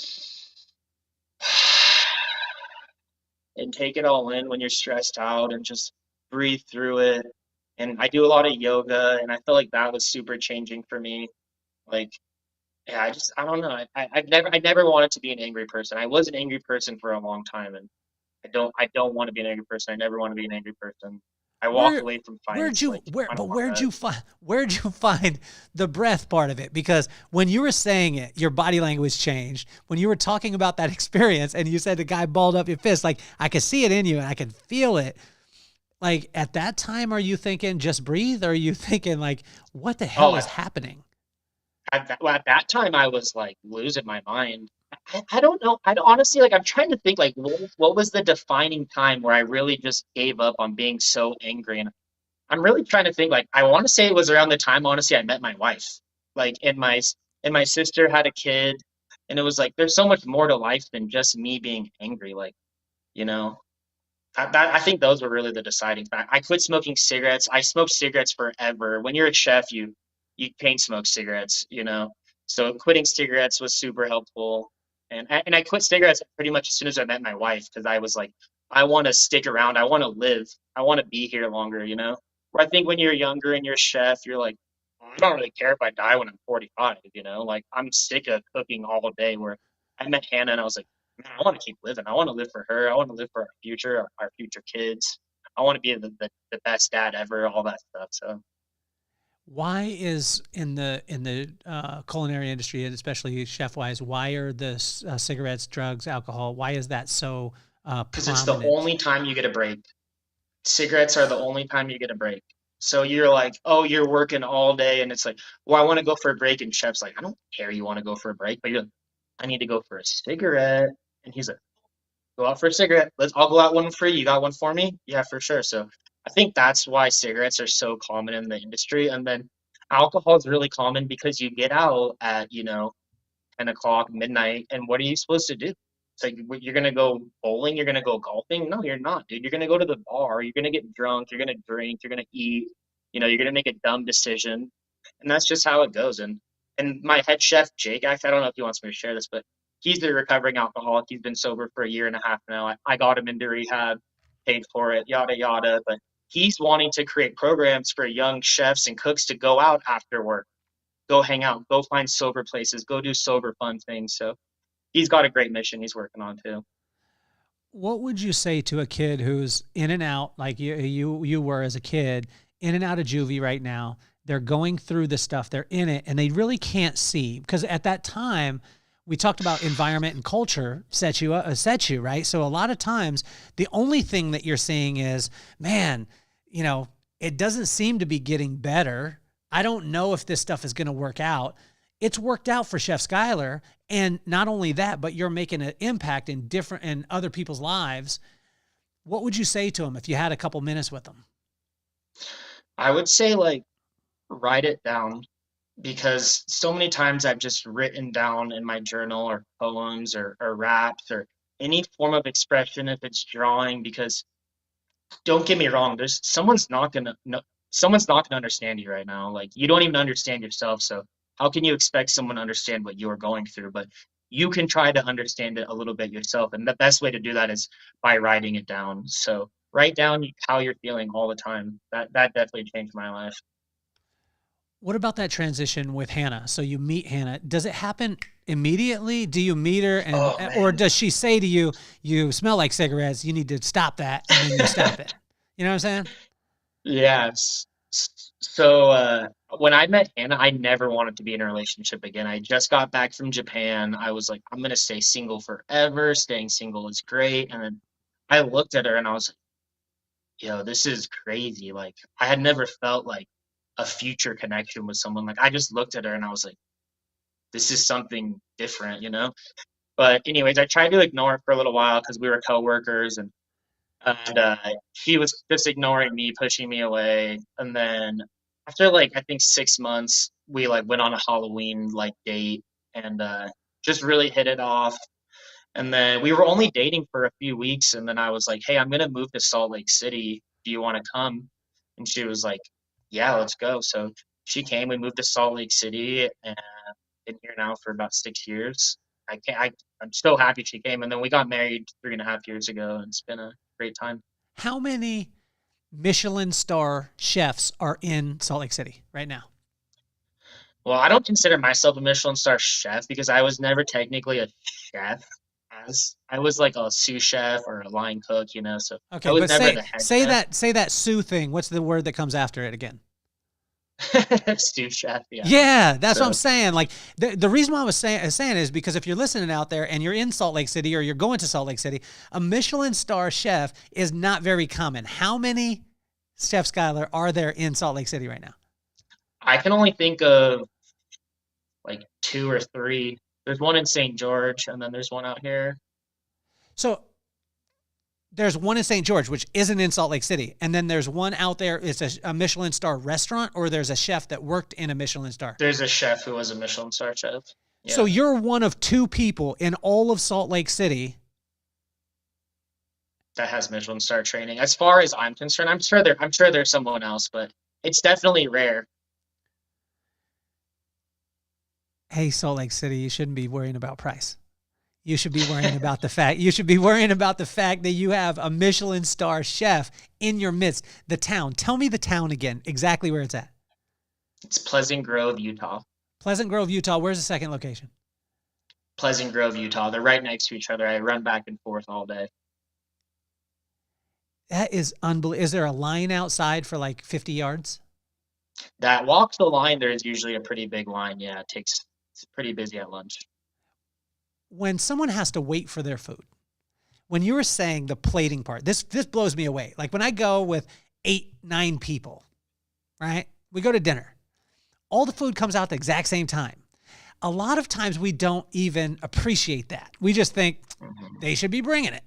and take it all in when you're stressed out and just breathe through it. And I do a lot of yoga, and I feel like that was super changing for me. Like, yeah, I don't know. I never wanted to be an angry person. I was an angry person for a long time, and I don't want to be an angry person. I never want to be an angry person. I walked where away from where'd fights. you Like, where I but don't want that. where'd you find the breath part of it? Because when you were saying it, your body language changed. When you were talking about that experience and you said the guy balled up your fist, like I could see it in you and I could feel it. Like at that time, are you thinking just breathe? Or are you thinking like, what the hell Oh, is happening? at that time, I was like losing my mind. I don't know. Honestly, like I'm trying to think like what was the defining time where I really just gave up on being so angry. And I'm really trying to think. Like I want to say it was around the time, honestly, I met my wife. Like and my sister had a kid, and it was like there's so much more to life than just me being angry. Like you know, I think those were really the deciding factor. I quit smoking cigarettes. I smoked cigarettes forever. When you're a chef, you chain smoke cigarettes. So quitting cigarettes was super helpful. And I quit cigarettes pretty much as soon as I met my wife, because I was like, I want to stick around. I want to live. I want to be here longer, you know? Where I think when you're younger and you're a chef, you're like, I don't really care if I die when I'm 45, you know? Like, I'm sick of cooking all day. Where I met Hannah and I was like, man, I want to keep living. I want to live for her. I want to live for our future kids. I want to be the best dad ever, all that stuff. So Why is in the culinary industry, and especially chef wise, why are the cigarettes, drugs, alcohol? Why is that so because it's the prominent? only time you get a break. Cigarettes are the only time you get a break. So you're like, oh, you're working all day, and it's like, well, I want to go for a break, and chef's like, I don't care, you want to go for a break, but you're like, I need to go for a cigarette, and he's like, go out for a cigarette. I'll go out one for you. You got one for me? Yeah, for sure. So I think that's why cigarettes are so common in the industry, and then alcohol is really common because you get out at 10 o'clock, midnight, and what are you supposed to do? It's like, you're gonna go bowling, you're gonna go golfing? No, you're not, dude. You're gonna go to the bar, you're gonna get drunk, you're gonna drink, you're gonna eat, you're gonna make a dumb decision. And that's just how it goes. And my head chef, Jake, actually, I don't know if he wants me to share this, but he's a recovering alcoholic. He's been sober for a year and a half now. I got him into rehab, paid for it, yada yada. But he's wanting to create programs for young chefs and cooks to go out after work, go hang out, go find sober places, go do sober fun things. So he's got a great mission he's working on too. What would you say to a kid who's in and out, like you were as a kid, in and out of juvie right now? They're going through this stuff, they're in it, and they really can't see, because at that time we talked about environment and culture set you, right? So a lot of times the only thing that you're seeing is, man, it doesn't seem to be getting better. I don't know if this stuff is going to work out. It's worked out for Chef SKYLER. And not only that, but you're making an impact in other people's lives. What would you say to them if you had a couple minutes with them? I would say, like, write it down, because so many times I've just written down in my journal or poems or raps or any form of expression, if it's drawing, because don't get me wrong, someone's not gonna understand you right now. Like, you don't even understand yourself, so how can you expect someone to understand what you're going through? But you can try to understand it a little bit yourself, and the best way to do that is by writing it down. So write down how you're feeling all the time. That definitely changed my life. What about that transition with Hannah? So you meet Hannah. Does it happen immediately? Do you meet her, Oh or man. does she say to you, "You smell like cigarettes. You need to stop that," and then you stop it? You know what I'm saying? Yes. So when I met Hannah, I never wanted to be in a relationship again. I just got back from Japan. I was like, I'm gonna stay single forever. Staying single is great. And then I looked at her and I was like, yo, this is crazy. Like, I had never felt like a future connection with someone. Like, I just looked at her and I was like, this is something different. But anyways, I tried to ignore her for a little while because we were coworkers, and she was just ignoring me, pushing me away. And then after, like, I think 6 months, we like went on a Halloween like date, and just really hit it off. And then we were only dating for a few weeks, and then I was like, hey, I'm gonna move to Salt Lake City. Do you want to come? And she was like, yeah, let's go. So she came. We moved to Salt Lake City, and been here now for about 6 years. I'm so happy she came. And then we got married 3.5 years ago, and it's been a great time. How many Michelin star chefs are in Salt Lake City right now? Well, I don't consider myself a Michelin star chef because I was never technically a chef. As I was like a sous chef or a line cook. So I Okay, was but never the head chef. say that Sue thing. What's the word that comes after it again? Sous chef, yeah. Yeah, that's what I'm So saying. Like the reason why I was saying is because if you're listening out there and you're in Salt Lake City or you're going to Salt Lake City, a Michelin star chef is not very common. How many Chef SKYLER are there in Salt Lake City right now? I can only think of like two or three. There's one in St. George, and then there's one out here. So there's one in St. George, which isn't in Salt Lake City. And then there's one out there. It's a Michelin star restaurant, or there's a chef that worked in a Michelin star. There's a chef who was a Michelin star chef. So Yeah. you're one of two people in all of Salt Lake City. That has Michelin star training. As far as I'm concerned, I'm sure there's someone else, but it's definitely rare. Hey, Salt Lake City, you shouldn't be worrying about price. You should be worrying about the fact. You should be worrying about the fact that you have a Michelin star chef in your midst. The town. Tell me the town again. Exactly where it's at. It's Pleasant Grove, Utah. Pleasant Grove, Utah. Where's the second location? Pleasant Grove, Utah. They're right next to each other. I run back and forth all day. That is unbelievable. Is there a line outside for like 50 yards? That walk the line, there is usually a pretty big line. Yeah, it's pretty busy at lunch. When someone has to wait for their food, when you were saying the plating part, this blows me away. Like when I go with 8, 9 people, right? We go to dinner. All the food comes out at the exact same time. A lot of times we don't even appreciate that. We just think they should be bringing it.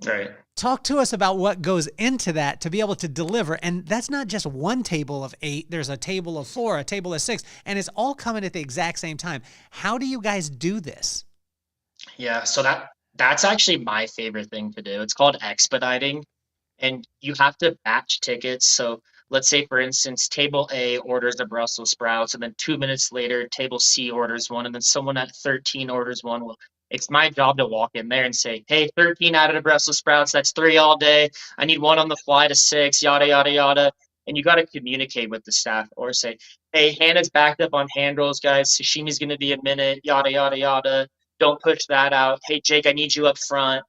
Right. Talk to us about what goes into that to be able to deliver. And that's not just one table of 8. There's a table of 4, a table of 6, and it's all coming at the exact same time. How do you guys do this? Yeah, so that's actually my favorite thing to do. It's called expediting, and you have to batch tickets. So let's say, for instance, table A orders a Brussels sprouts, and then 2 minutes later, table C orders one, and then someone at 13 orders one. Well, it's my job to walk in there and say, hey, 13 out of the Brussels sprouts, that's 3 all day. I need one on the fly to 6, yada, yada, yada. And you got to communicate with the staff or say, hey, Hannah's backed up on hand rolls, guys. Sashimi's going to be a minute, yada, yada, yada. Don't push that out. Hey, Jake, I need you up front.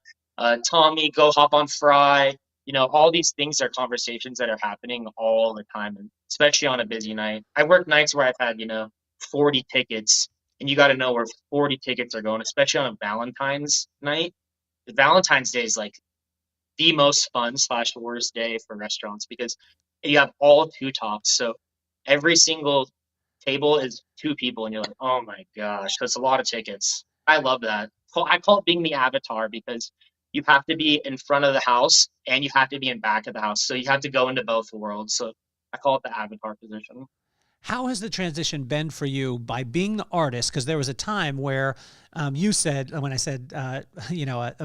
Tommy, go hop on fry. All these things are conversations that are happening all the time, and especially on a busy night. I work nights where I've had, 40 tickets, and you got to know where 40 tickets are going, especially on a Valentine's night. Valentine's Day is like the most fun / worst day for restaurants because you have all 2 tops. So every single table is 2 people, and you're like, oh my gosh, that's a lot of tickets. I love that. I call it being the avatar because you have to be in front of the house and you have to be in back of the house. So you have to go into both worlds. So I call it the avatar position. How has the transition been for you by being the artist? Because there was a time where you said, when I said, a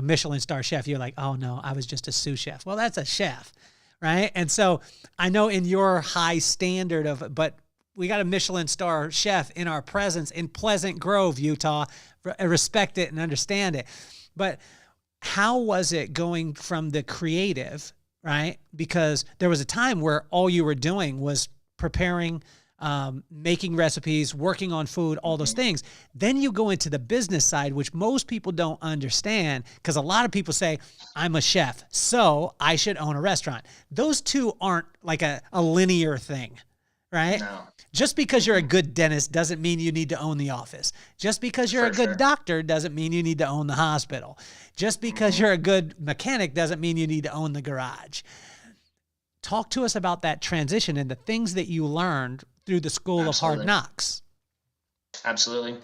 Michelin star chef, you're like, oh no, I was just a sous chef. Well, that's a chef, right? And so I know in your high standard but we got a Michelin star chef in our presence in Pleasant Grove, Utah. Respect it and understand it. But how was it going from the creative, right? Because there was a time where all you were doing was preparing, making recipes, working on food, all those things. Then you go into the business side, which most people don't understand because a lot of people say, I'm a chef, so I should own a restaurant. Those two aren't like a linear thing, right? No. Just because you're a good dentist doesn't mean you need to own the office. Just because you're a good doctor doesn't mean you need to own the hospital. Just because you're a good mechanic doesn't mean you need to own the garage. Talk to us about that transition and the things that you learned through the School of Hard Knocks. Absolutely.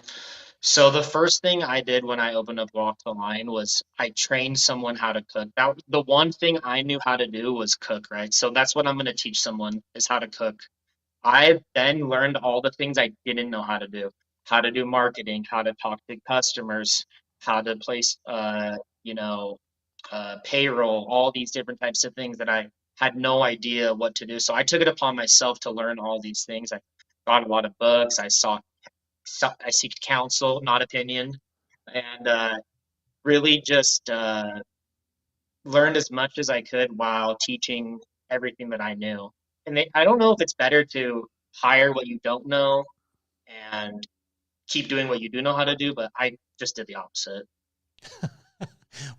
So the first thing I did when I opened up Walk the Line was I trained someone how to cook. Now, the one thing I knew how to do was cook, right? So that's what I'm going to teach someone is how to cook. I then learned all the things I didn't know how to do marketing, how to talk to customers, how to place, payroll, all these different types of things that I had no idea what to do. So I took it upon myself to learn all these things. I got a lot of books. I seek counsel, not opinion, and really just learned as much as I could while teaching everything that I knew. And I don't know if it's better to hire what you don't know and keep doing what you do know how to do, but I just did the opposite.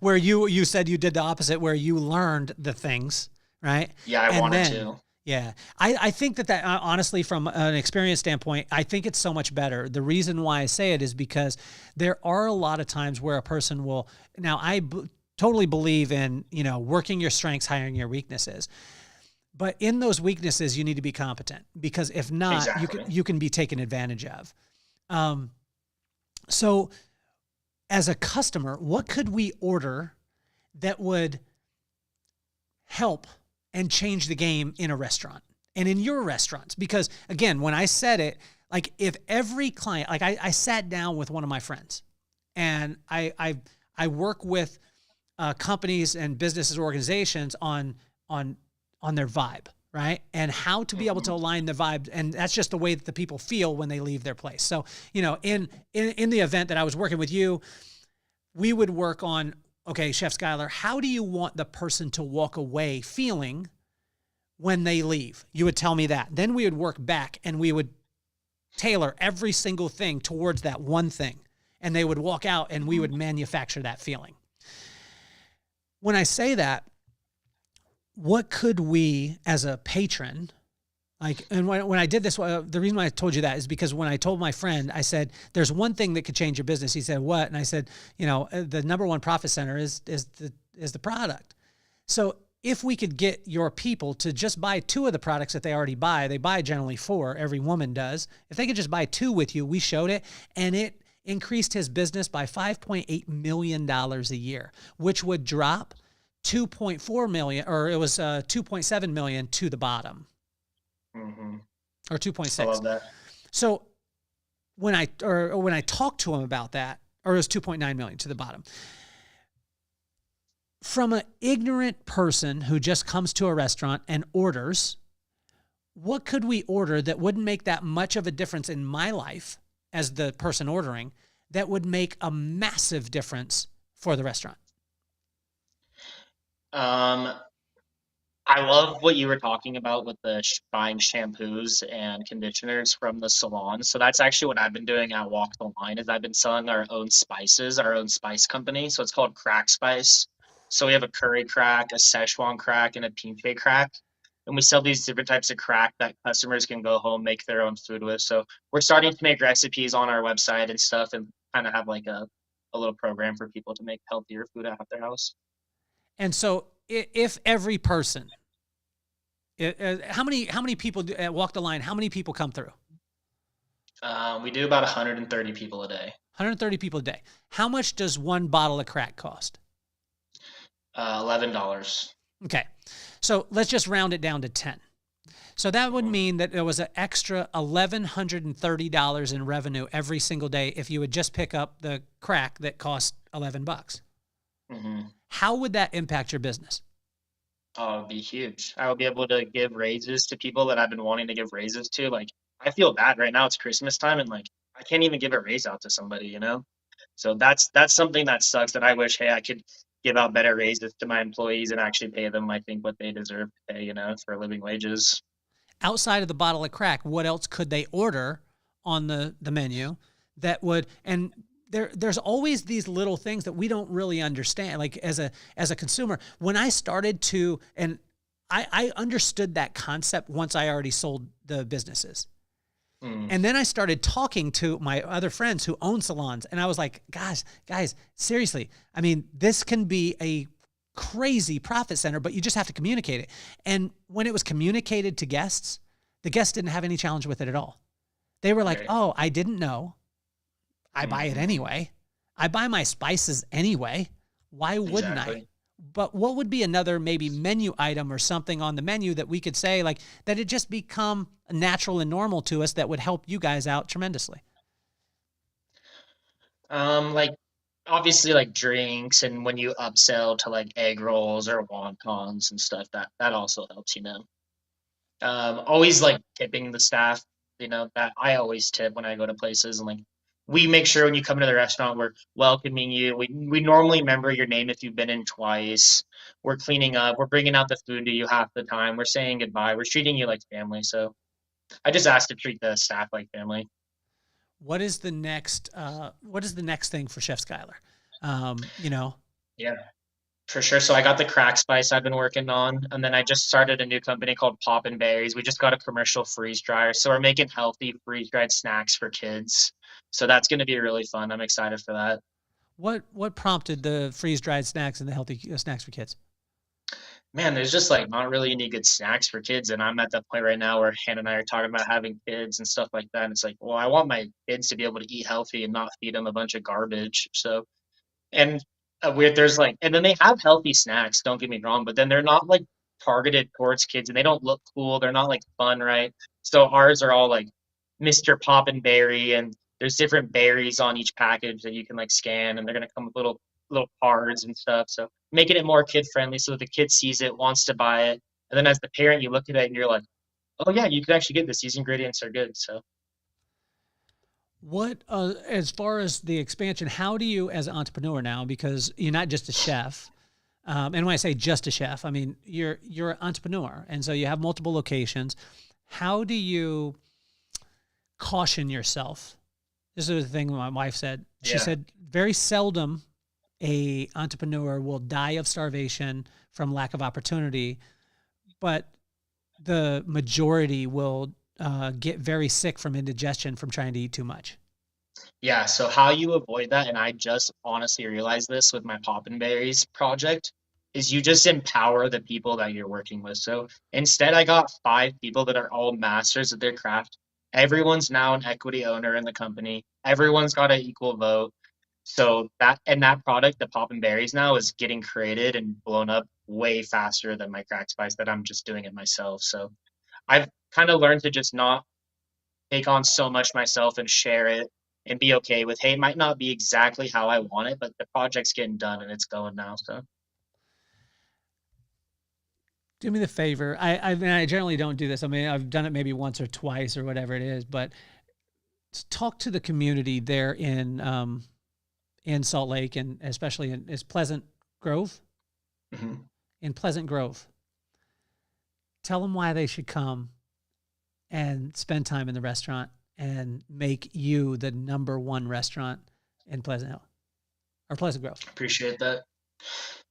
Where you said you did the opposite, where you learned the things, right? Yeah, I wanted to. Yeah. I think that honestly, from an experience standpoint, I think it's so much better. The reason why I say it is because there are a lot of times where a person will, now totally believe in, working your strengths, hiring your weaknesses. But in those weaknesses, you need to be competent because if not, you can be taken advantage of. So as a customer, what could we order that would help and change the game in a restaurant and in your restaurants? Because again, when I said it, like if every client, like I sat down with one of my friends and I work with companies and businesses, organizations on their vibe, right? And how to be able to align the vibe. And that's just the way that the people feel when they leave their place. So, in the event that I was working with you, we would work on, okay, Chef Schuyler, how do you want the person to walk away feeling when they leave? You would tell me that. Then we would work back and we would tailor every single thing towards that one thing. And they would walk out and we would manufacture that feeling. When I say that, what could we as a patron, like, and when I did this, the reason why I told you that is because when I told my friend, I said, there's one thing that could change your business. He said, what? And I said, you know, the number one profit center is the product. So if we could get your people to just buy 2 of the products that they already buy, they buy generally 4, every woman does. If they could just buy 2 with you, we showed it, and it increased his business by $5.8 million a year, which would drop 2.4 million, or it was 2.7 million to the bottom, or 2.6. I love that. So when I talked to him about that, or it was 2.9 million to the bottom. From an ignorant person who just comes to a restaurant and orders, what could we order that wouldn't make that much of a difference in my life as the person ordering that would make a massive difference for the restaurant? I love what you were talking about with the buying shampoos and conditioners from the salon. So that's actually what I've been doing at Walk the Line is I've been selling our own spices, our own spice company. So it's called Crack Spice. So we have a curry crack, a Szechuan crack, and a pinche crack. And we sell these different types of crack that customers can go home, make their own food with. So we're starting to make recipes on our website and stuff and kind of have like a little program for people to make healthier food at their house. And so if every person, how many people at Walk the Line, how many people come through? We do about 130 people a day. 130 people a day. How much does one bottle of crack cost? $11. Okay. So let's just round it down to 10. So that would mean that there was an extra $1,130 in revenue every single day if you would just pick up the crack that cost $11. Mm-hmm. How would that impact your business? Oh, it'd be huge. I would be able to give raises to people that I've been wanting to give raises to. Like, I feel bad right now. It's Christmas time, and like, I can't even give a raise out to somebody, you know? So that's something that sucks that I wish, hey, I could give out better raises to my employees and actually pay them, I think, what they deserve to pay, you know, for living wages. Outside of the bottle of crack, what else could they order on the menu that would, and there's always these little things that we don't really understand. Like as a consumer, when I started to, and I understood that concept once I already sold the businesses. And then I started talking to my other friends who own salons. And I was like, guys, seriously, I mean, this can be a crazy profit center, but you just have to communicate it. And when it was communicated to guests, the guests didn't have any challenge with it at all. They were like, Right. oh, I didn't know. I buy it anyway. I buy my spices anyway. Why wouldn't I? Exactly. But what would be another maybe menu item or something on the menu that we could say like that it just become natural and normal to us that would help you guys out tremendously? Like obviously like drinks and when you upsell to like egg rolls or wontons and stuff, that also helps, you know. Always like tipping the staff, you know, that I always tip when I go to places and like we make sure when you come into the restaurant, we're welcoming you. We normally remember your name if you've been in twice. We're cleaning up. We're bringing out the food to you half the time. We're saying goodbye. We're treating you like family. So I just ask to treat the staff like family. What is the next thing for Chef Schuyler? You know, Yeah, for sure. So I got the crack spice I've been working on, and then I just started a new company called Poppin' Berries. We just got a commercial freeze dryer, so we're making healthy freeze dried snacks for kids. So that's going to be really fun. I'm excited for that. what prompted the freeze dried snacks and the healthy snacks for kids? Man, there's just like not really any good snacks for kids, and I'm at that point right now where Hannah and I are talking about having kids and stuff like that. And it's like, well, I want my kids to be able to eat healthy and not feed them a bunch of garbage. So and weird, there's like, and then they have healthy snacks, don't get me wrong, but then they're not like targeted towards kids and they don't look cool. They're not like fun, right? So ours are all like Mr. Poppin' Berry, and there's different berries on each package that you can like scan, and they're gonna come with little cards and stuff. So making it more kid friendly so the kid sees it, wants to buy it. And then as the parent, you look at it and you're like, oh yeah, you can actually get this. These ingredients are good. So What, as far as the expansion, how do you, as an entrepreneur now, because you're not just a chef, and when I say just a chef, I mean you're an entrepreneur, and so you have multiple locations. How do you caution yourself? This is the thing my wife said. She said very seldom a entrepreneur will die of starvation from lack of opportunity, but the majority will get very sick from indigestion from trying to eat too much. Yeah, so how you avoid that, and I just honestly realized this with my Poppin' Berries project, is you just empower the people that you're working with. So instead, I got 5 people that are all masters of their craft. Everyone's now an equity owner in the company. Everyone's got an equal vote. So that product, the Poppin' Berries now, is getting created and blown up way faster than my crack spice that I'm just doing it myself. So I've kind of learned to just not take on so much myself and share it and be okay with, hey, it might not be exactly how I want it, but the project's getting done and it's going now. So Do me the favor. I mean, I generally don't do this. I mean, I've done it maybe once or twice or whatever it is, but talk to the community there in Salt Lake, and especially in Pleasant Grove. mhm. In Pleasant Grove, tell them why they should come and spend time in the restaurant and make you the #1 restaurant in Pleasant Hill or Pleasant Grove. Appreciate that.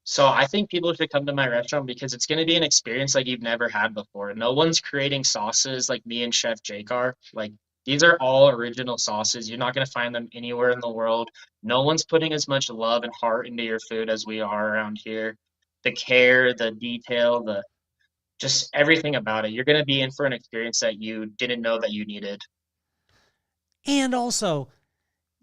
So I think people should come to my restaurant because it's going to be an experience like you've never had before. No one's creating sauces like me and Chef Jake are. Like, these are all original sauces. You're not going to find them anywhere in the world. No one's putting as much love and heart into your food as we are around here. The care, the detail, the just everything about it. You're going to be in for an experience that you didn't know that you needed. And also,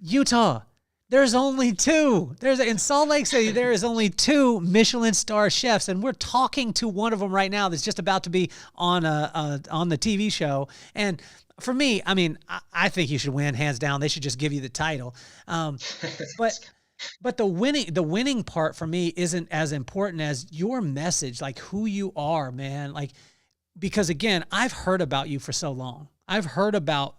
Utah, there's only 2. In Salt Lake City, there is only 2 Michelin star chefs, and we're talking to one of them right now that's just about to be on on the TV show. And for me, I mean, I think you should win hands down. They should just give you the title. But the winning part for me isn't as important as your message, like who you are, man. Like, because again, I've heard about you for so long. I've heard about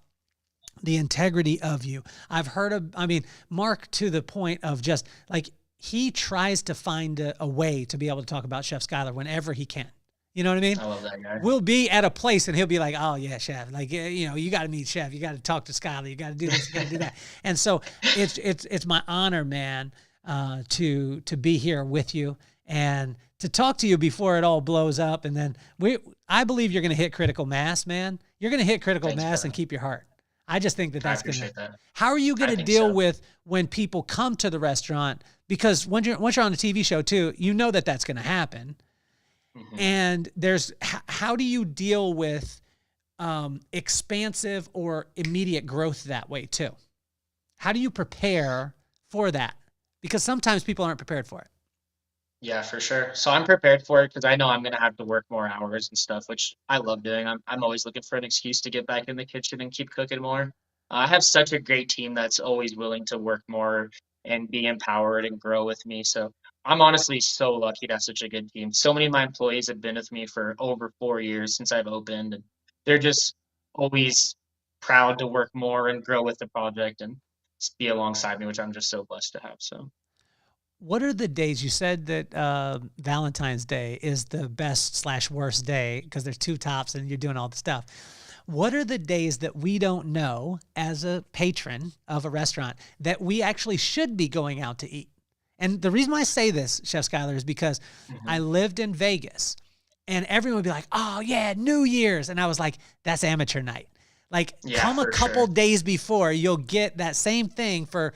the integrity of you. I've heard of, I mean, Mark, to the point of just like, he tries to find a way to be able to talk about Chef SKYLER whenever he can. You know what I mean? I love that guy. We'll be at a place and he'll be like, "Oh yeah, Chef, like, you know, you got to meet Chef. You got to talk to SKYLER. You got to do this. You got to do that." And so it's my honor, man, to be here with you and to talk to you before it all blows up. And then I believe you're going to hit critical mass, man. You're going to hit critical mass and keep your heart. I just think that's going to. How are you going to deal with when people come to the restaurant? Because once you're on a TV show too, you know that's going to happen. Mm-hmm. And how do you deal with expansive or immediate growth that way too? How do you prepare for that? Because sometimes people aren't prepared for it. Yeah, for sure. So I'm prepared for it because I know I'm going to have to work more hours and stuff, which I love doing. I'm always looking for an excuse to get back in the kitchen and keep cooking more. I have such a great team that's always willing to work more and be empowered and grow with me. So I'm honestly so lucky to have such a good team. So many of my employees have been with me for over 4 years since I've opened, and they're just always proud to work more and grow with the project and be alongside me, which I'm just so blessed to have. So what are the days? You said that Valentine's Day is the best/worst day because there's 2 tops and you're doing all the stuff. What are the days that we don't know as a patron of a restaurant that we actually should be going out to eat? And the reason why I say this, Chef SKYLER, is because I lived in Vegas and everyone would be like, "Oh yeah, New Year's." And I was like, that's amateur night. Like, come a couple days before, you'll get that same thing for,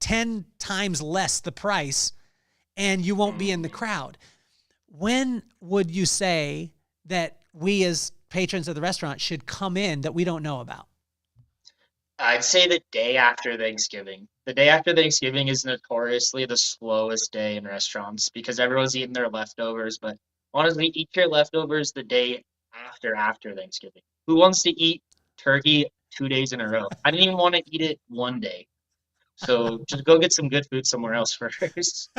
10 times less the price and you won't be in the crowd. When would you say that we as patrons of the restaurant should come in that we don't know about? I'd say the day after Thanksgiving. The day after Thanksgiving is notoriously the slowest day in restaurants because everyone's eating their leftovers. But honestly, eat your leftovers the day after Thanksgiving. Who wants to eat turkey 2 days in a row? I didn't even want to eat it one day. So just go get some good food somewhere else first.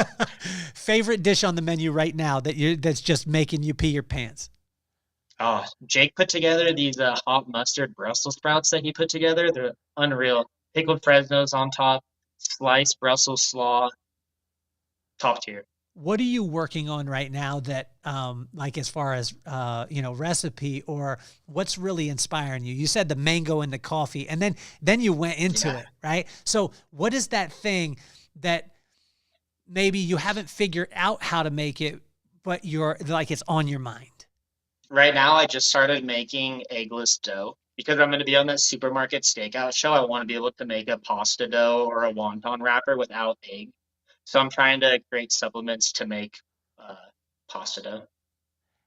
Favorite dish on the menu right now that's just making you pee your pants? Oh, Jake put together these hot mustard Brussels sprouts that he put together. They're unreal. pickled Fresnos on top, sliced Brussels slaw, top tier. What are you working on right now that, like as far as, recipe, or what's really inspiring you? You said the mango and the coffee, and then you went into Yeah. it, right? So what is that thing that maybe you haven't figured out how to make it, but you're like, it's on your mind? Right now, I just started making eggless dough because I'm going to be on that supermarket stakeout show. I want to be able to make a pasta dough or a wonton wrapper without egg. So I'm trying to create supplements to make uh, pasta dough.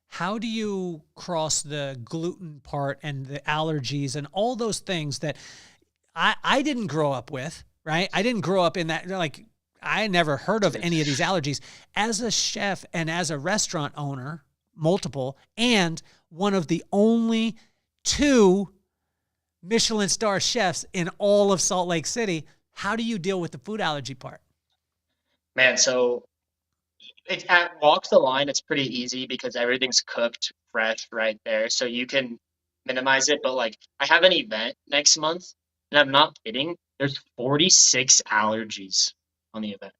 How do you cross the gluten part and the allergies and all those things that I didn't grow up with, right? I didn't grow up in that, like, I never heard of any of these allergies. As a chef and as a restaurant owner, multiple, and one of the only 2 Michelin star chefs in all of Salt Lake City, how do you deal with the food allergy part? Man, so at Walk the Line, it's pretty easy because everything's cooked fresh right there. So you can minimize it. But like, I have an event next month, and I'm not kidding. There's 46 allergies on the event.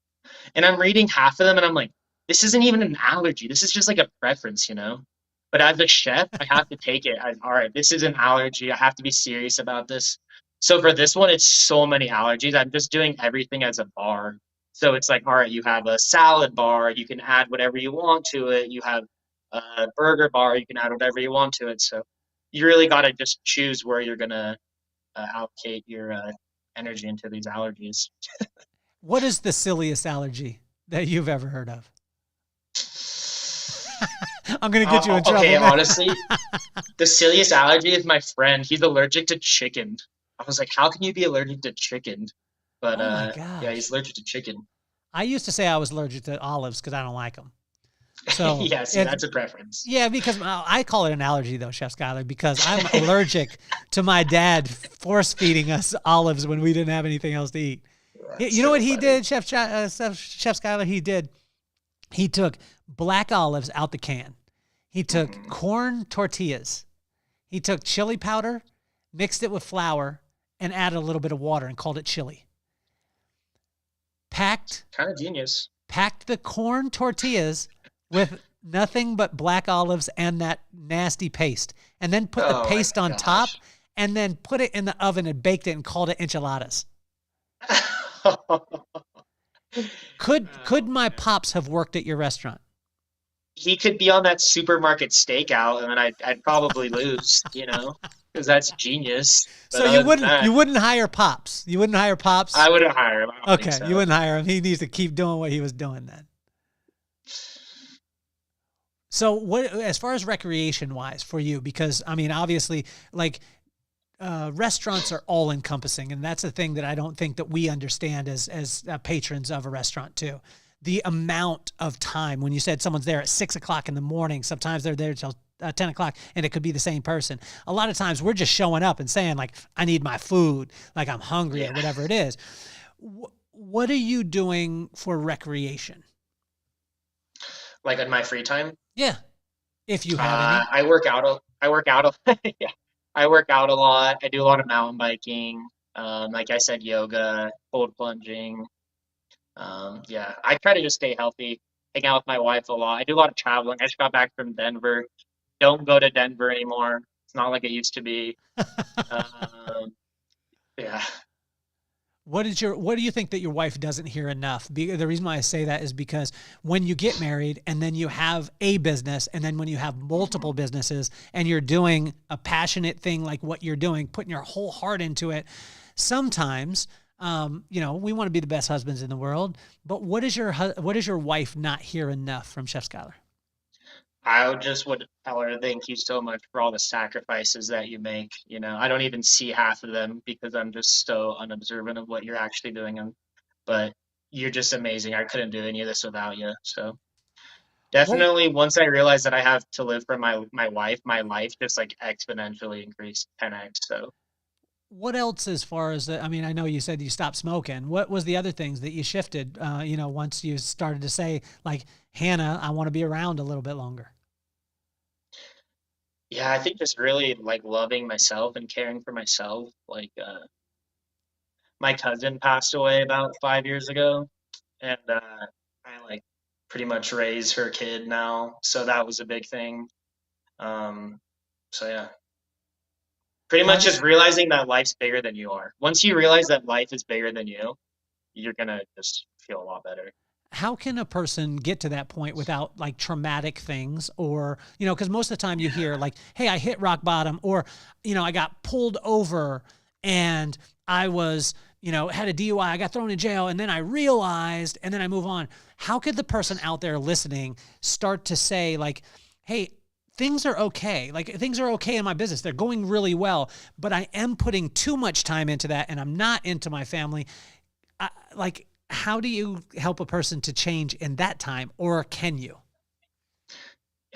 And I'm reading half of them, and I'm like, this isn't even an allergy. This is just like a preference, you know? But as a chef, I have to take it as, all right, this is an allergy. I have to be serious about this. So for this one, it's so many allergies. I'm just doing everything as a bar. So it's like, all right, you have a salad bar, you can add whatever you want to it. You have a burger bar, you can add whatever you want to it. So you really got to just choose where you're going to allocate your energy into these allergies. What is the silliest allergy that you've ever heard of? I'm going to get you in trouble. Okay, now. honestly, the silliest allergy is my friend. He's allergic to chicken. I was like, how can you be allergic to chicken? But Oh my yeah, he's gosh. allergic to chicken. I used to say I was allergic to olives because I don't like them. So Yeah, see, that's a preference. yeah, because I call it an allergy though, Chef Skyler, because I'm allergic to my dad force feeding us olives when we didn't have anything else to eat. That's You know so what he funny. did, Chef Skyler? He took black olives out the can. He took corn tortillas. He took chili powder, mixed it with flour, and added a little bit of water and called it chili. Packed Kind of genius. the corn tortillas with nothing but black olives and that nasty paste, and then put the Oh my paste on top, gosh. and then put it in the oven and baked it and called it enchiladas. Could my pops have worked at your restaurant? He could be on that supermarket stakeout, and then I'd probably lose, you know, because that's genius. So But other than that, you wouldn't hire pops. You wouldn't hire pops. I wouldn't hire him. I don't think Okay, so. you wouldn't hire him. He needs to keep doing what he was doing then. So what, as far as recreation wise for you, because I mean, obviously, like restaurants are all encompassing, and that's a thing that I don't think that we understand as patrons of a restaurant too. The amount of time, when you said someone's there at 6 o'clock in the morning, sometimes they're there till 10 o'clock, and it could be the same person. A lot of times we're just showing up and saying like, I need my food, like I'm hungry or whatever it is. What are you doing for recreation? Like in my free time, Yeah. If you have any. I work out. I work out. Yeah, I work out a lot. I do a lot of mountain biking. Like I said, yoga, cold plunging. Yeah, I try to just stay healthy. Hang out with my wife a lot. I do a lot of traveling. I just got back from Denver. Don't go to Denver anymore. It's not like it used to be. Um, yeah. What do you think that your wife doesn't hear enough? The reason why I say that is because when you get married and then you have a business, and then when you have multiple businesses and you're doing a passionate thing like what you're doing, putting your whole heart into it, sometimes we want to be the best husbands in the world, but what does your wife not hear enough from Chef Skyler? I just would tell her thank you so much for all the sacrifices that you make. You know, I don't even see half of them because I'm just so unobservant of what you're actually doing. But you're just amazing. I couldn't do any of this without you. So Well, definitely, once I realized that I have to live for my wife, my life just like exponentially increased 10x. So what else as far as I mean, I know you said you stopped smoking. What was the other things that you shifted, once you started to say like, Hannah, I want to be around a little bit longer? yeah, I think just really like loving myself and caring for myself. Like my cousin passed away about 5 years ago, and I like pretty much raise her kid now, so that was a big thing. Um, so yeah, pretty How much do, just realizing that life's bigger than you are. Once you realize that life is bigger than you, you're gonna just feel a lot better. how can a person get to that point without like traumatic things or, because most of the time you hear like, hey, I hit rock bottom, or, I got pulled over and I was, had a DUI, I got thrown in jail, and then I realized, and then I move on. How could the person out there listening start to say like, hey, things are okay. Like things are okay in my business. They're going really well, but I am putting too much time into that and I'm not into my family. Like, how do you help a person to change in that time, or can you?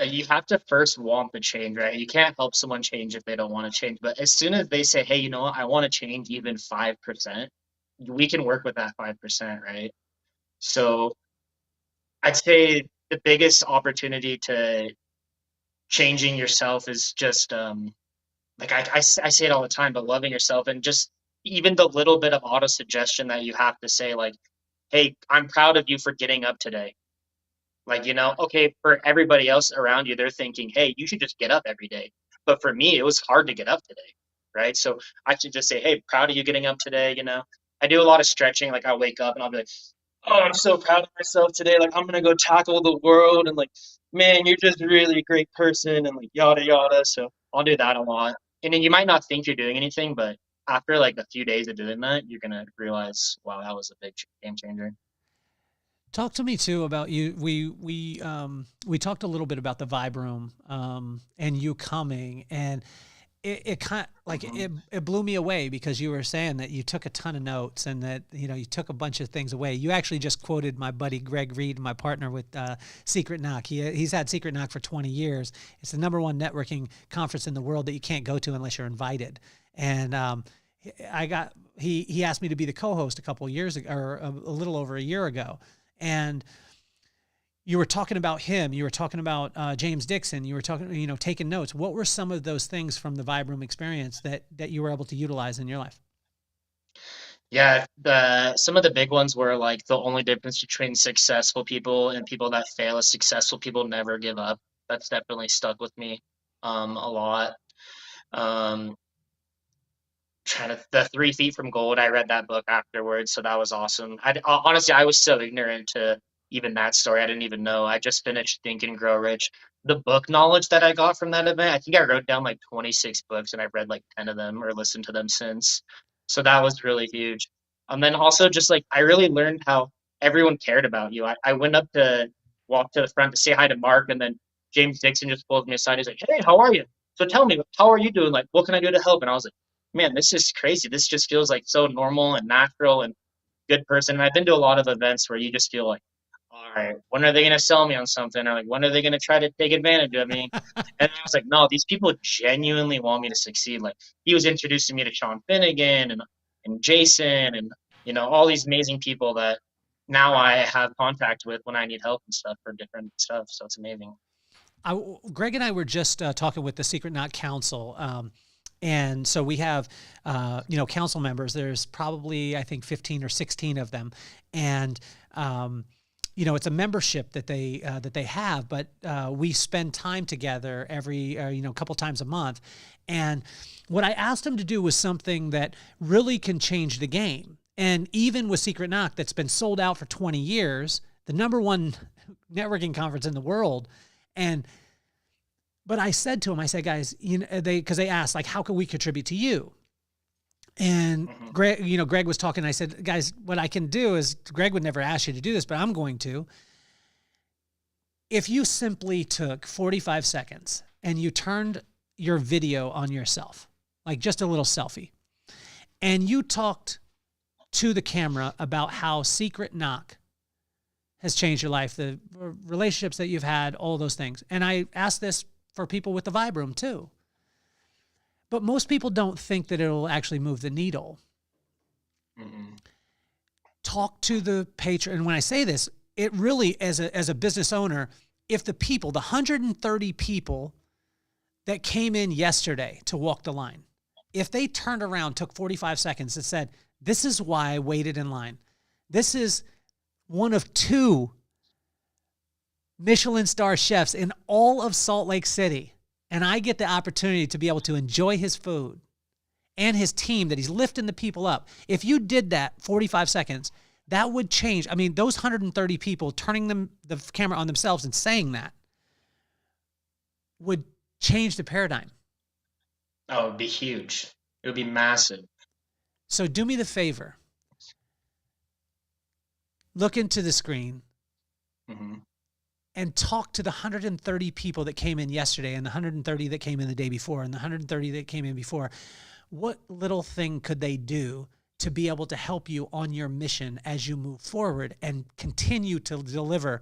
You have to first want the change, right? You can't help someone change if they don't want to change. But as soon as they say, hey, you know what, I want to change even 5%, we can work with that 5%, right? So I'd say the biggest opportunity to changing yourself is just like I say it all the time, but loving yourself, and just even the little bit of auto suggestion that you have to say, like, hey, I'm proud of you for getting up today. Like, okay, for everybody else around you, they're thinking, hey, you should just get up every day. But for me, it was hard to get up today, right? So I should just say, hey, proud of you getting up today. I do a lot of stretching. Like, I'll wake up and I'll be like, oh, I'm so proud of myself today. Like, I'm going to go tackle the world. And like, man, you're just really a great person. And like, yada, yada. So I'll do that a lot. And then you might not think you're doing anything, but after like a few days of doing that, you're going to realize, wow, that was a big game changer. Talk to me too about you. We talked a little bit about the Vibe Room, and you coming, and it kind of like it blew me away because you were saying that you took a ton of notes and that you took a bunch of things away. You actually just quoted my buddy Greg Reed, my partner with Secret Knock. He's had Secret Knock for 20 years. It's the #1 networking conference in the world that you can't go to unless you're invited. And he asked me to be the co-host a couple of years ago, or a little over a year ago. And you were talking about him, you were talking about James Dixon, you were talking, taking notes. What were some of those things from the Vibe Room experience that you were able to utilize in your life? Yeah, some of the big ones were like the only difference between successful people and people that fail is successful people never give up. That's definitely stuck with me a lot. Um, the 3 Feet from Gold, I read that book afterwards, so that was awesome. Honestly, I was so ignorant to even that story. I didn't even know. I just finished Think and Grow Rich. The book knowledge that I got from that event, I think I wrote down like 26 books and I've read like 10 of them or listened to them since. So that was really huge. And then also just like I really learned how everyone cared about you. I went up to walk to the front to say hi to Mark, and then James Dixon just pulled me aside. He's like, hey, how are you? So tell me, how are you doing? Like, what can I do to help? And I was like, man, this is crazy. This just feels like so normal and natural and good person. And I've been to a lot of events where you just feel like, all right, when are they going to sell me on something? Or like, when are they going to try to take advantage of me? And I was like, no, these people genuinely want me to succeed. Like he was introducing me to Sean Finnegan and Jason and, all these amazing people that now I have contact with when I need help and stuff for different stuff. So it's amazing. Greg and I were just talking with the Secret Knot Council. And so we have, council members. There's probably, I think, 15 or 16 of them. And, it's a membership that they have, but we spend time together every, couple times a month. And what I asked them to do was something that really can change the game. And even with Secret Knock, that's been sold out for 20 years, the #1 networking conference in the world. But I said to him, I said, guys, because they asked, like, how can we contribute to you? And Greg was talking. I said, guys, what I can do is, Greg would never ask you to do this, but I'm going to. If you simply took 45 seconds and you turned your video on yourself, like just a little selfie, and you talked to the camera about how Secret Knock has changed your life, the relationships that you've had, all those things. And I asked this for people with the Vibe Room too. But most people don't think that it'll actually move the needle. Mm-hmm. Talk to the patron. And when I say this, it really, as a business owner, if the 130 people that came in yesterday to walk the line, if they turned around, took 45 seconds and said, This is why I waited in line. This is one of 2 Michelin star chefs in all of Salt Lake City. And I get the opportunity to be able to enjoy his food and his team that he's lifting the people up. If you did that 45 seconds, that would change. I mean, those 130 people turning the camera on themselves and saying that would change the paradigm. Oh, it'd be huge. It would be massive. So do me the favor. Look into the screen and talk to the 130 people that came in yesterday and the 130 that came in the day before and the 130 that came in before. What little thing could they do to be able to help you on your mission as you move forward and continue to deliver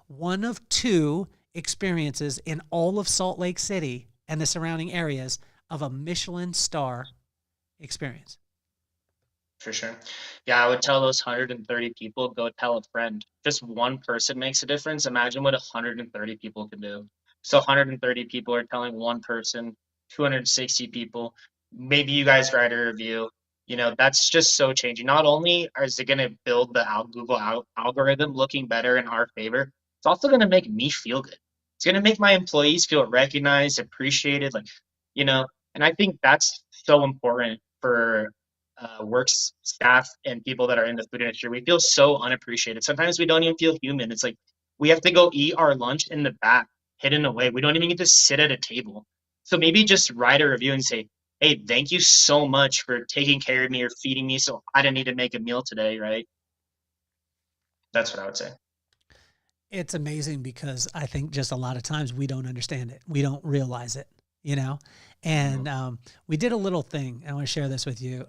one of 2 experiences in all of Salt Lake City and the surrounding areas of a Michelin star experience? For sure. Yeah, I would tell those 130 people, go tell a friend. Just one person makes a difference. Imagine what 130 people can do. So 130 people are telling one person, 260 people. Maybe you guys write a review. You know, that's just so changing. Not only is it going to build the Google algorithm looking better in our favor, it's also going to make me feel good. It's going to make my employees feel recognized, appreciated, like, you know, and I think that's so important for works staff and people that are in the food industry. We feel so unappreciated. Sometimes we don't even feel human. It's like we have to go eat our lunch in the back, hidden away. We don't even get to sit at a table. So maybe just write a review and say, hey, thank you so much for taking care of me or feeding me so I didn't need to make a meal today, right? That's what I would say. It's amazing because I think just a lot of times we don't understand it. We don't realize it, you know? And we did a little thing. I want to share this with you.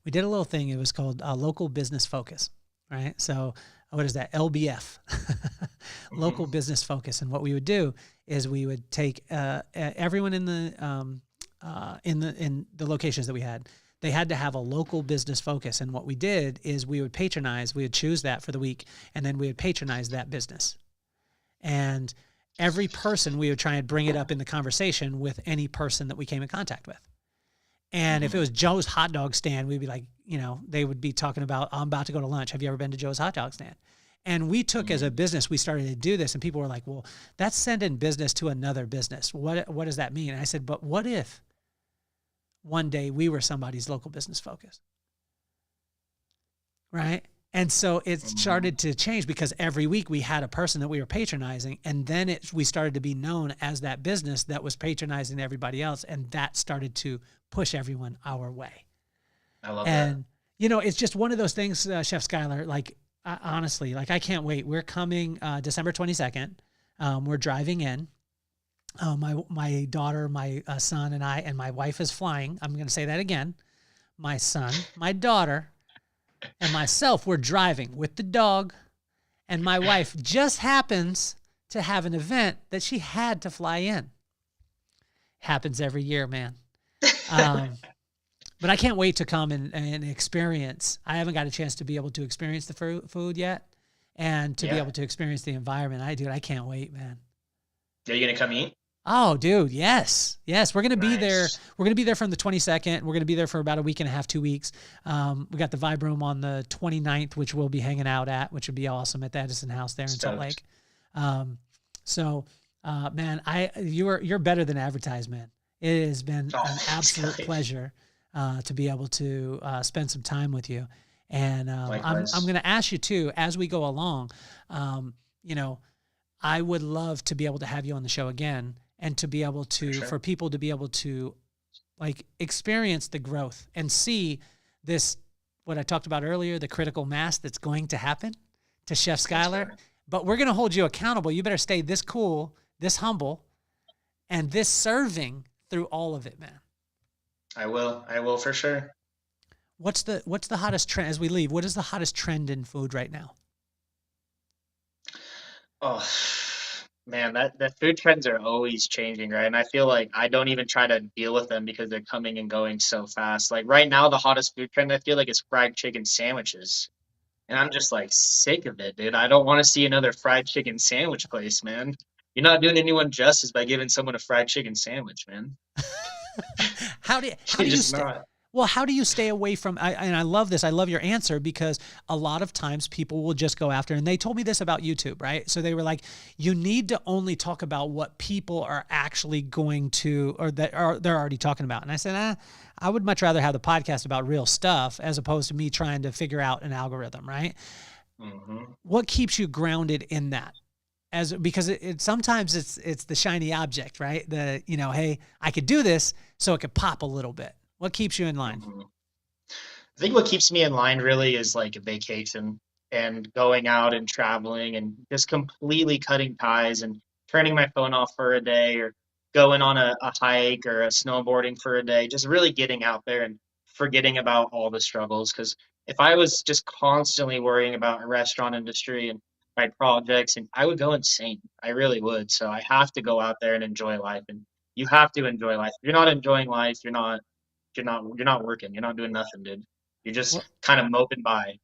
We did a little thing. It was called Local Business Focus, right? So what is that? LBF, Local Business Focus. And what we would do is we would take everyone in the locations that we had. They had to have a local business focus. And what we did is we would choose that for the week, and then we would patronize that business. And every person, we would try and bring it up in the conversation with any person that we came in contact with. And if it was Joe's hot dog stand, we'd be like, you know, they would be talking about, I'm about to go to lunch. Have you ever been to Joe's hot dog stand? And we took as a business, we started to do this, and people were like, well, that's sending business to another business. What does that mean? And I said, but what if one day we were somebody's local business focus? Right? And so it started to change because every week we had a person that we were patronizing, and then we started to be known as that business that was patronizing everybody else, and that started to push everyone our way. I love that. And, you know, it's just one of those things, Chef Skyler, like, honestly, like, I can't wait. We're coming December 22nd. We're driving in. My daughter, my son, and I, and my wife is flying. I'm going to say that again. My son, my daughter, and myself, we're driving with the dog, and my wife just happens to have an event that she had to fly in. Happens every year, man. But I can't wait to come and experience. I haven't got a chance to be able to experience the food yet, and to be able to experience the environment. I can't wait, man. Are you going to come eat? Oh, dude, yes. We're going to be there. Nice. We're going to be there from the 22nd. We're going to be there for about a week and a half, 2 weeks. We got the Vibe Room on the 29th, which we'll be hanging out at, which would be awesome at the Edison House there in Salt Lake. Man, you're better than advertised, man. It has been an absolute pleasure to be able to spend some time with you. And I'm going to ask you too, as we go along, you know, I would love to be able to have you on the show again, and to be able to, for people to be able to like experience the growth and see this, what I talked about earlier, the critical mass that's going to happen to Chef Skyler. But we're going to hold you accountable. You better stay this cool, this humble, and this serving through all of it, man. I will for sure. What's the hottest trend as we leave? What is the hottest trend in food right now? Oh, man, that food trends are always changing, right? And I feel like I don't even try to deal with them because they're coming and going so fast. Like right now, the hottest food trend I feel like is fried chicken sandwiches. And I'm just like sick of it, dude. I don't want to see another fried chicken sandwich place, man. You're not doing anyone justice by giving someone a fried chicken sandwich, man. How do you Well, how do you stay away from, and I love this, I love your answer, because a lot of times people will just go after, and they told me this about YouTube, right? So they were like, you need to only talk about what people are actually going to, or that are they're already talking about. And I said, I would much rather have the podcast about real stuff as opposed to me trying to figure out an algorithm, right? What keeps you grounded in that? Because it sometimes it's the shiny object, right? Hey, I could do this, so it could pop a little bit. What keeps you in line? I think what keeps me in line really is like a vacation and going out and traveling and just completely cutting ties and turning my phone off for a day, or going on a hike or a snowboarding for a day, just really getting out there and forgetting about all the struggles. Because if I was just constantly worrying about a restaurant industry and my projects, and I would go insane. I really would. So I have to go out there and enjoy life. And you have to enjoy life. If you're not enjoying life, you're not working. You're not doing nothing, dude. You're just kind of moping by,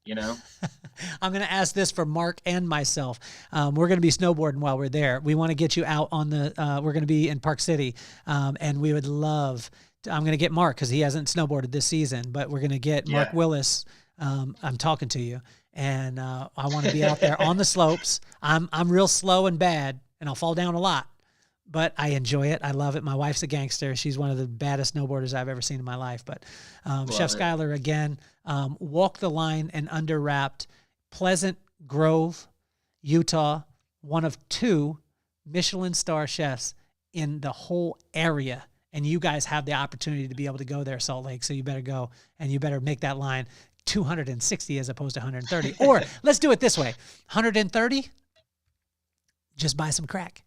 I'm going to ask this for Mark and myself. We're going to be snowboarding while we're there. We want to get you out on we're going to be in Park City. And we would love I'm going to get Mark, because he hasn't snowboarded this season, but we're going to get Mark Willis. I'm talking to you, and I want to be out there on the slopes. I'm real slow and bad, and I'll fall down a lot, but I enjoy it. I love it. My wife's a gangster. She's one of the baddest snowboarders I've ever seen in my life. But Chef Skyler, again, walk the line and under wrapped. Pleasant Grove, Utah, one of 2 Michelin star chefs in the whole area. And you guys have the opportunity to be able to go there, Salt Lake. So you better go, and you better make that line 260 as opposed to 130. Or let's do it this way. 130, just buy some crack.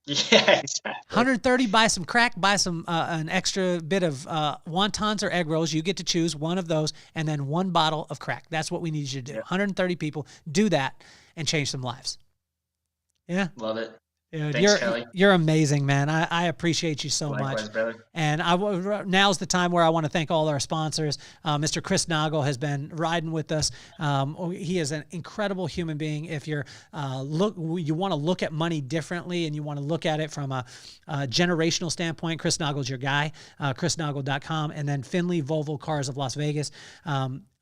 Yeah, exactly. 130, buy some crack, buy some an extra bit of wontons or egg rolls. You get to choose one of those, and then 1 bottle of crack. That's what we need you to do. 130 people, do that and change some lives. Yeah. Love it. Dude, Thanks, Kelly. You're amazing, man. I appreciate you so Likewise, much. brother. And now's the time where I want to thank all our sponsors. Mr. Chris Noggle has been riding with us. He is an incredible human being. If you want to look at money differently, and you want to look at it from a generational standpoint, Chris Noggle's your guy. ChrisNoggle.com, and then Findlay Volvo Cars of Las Vegas.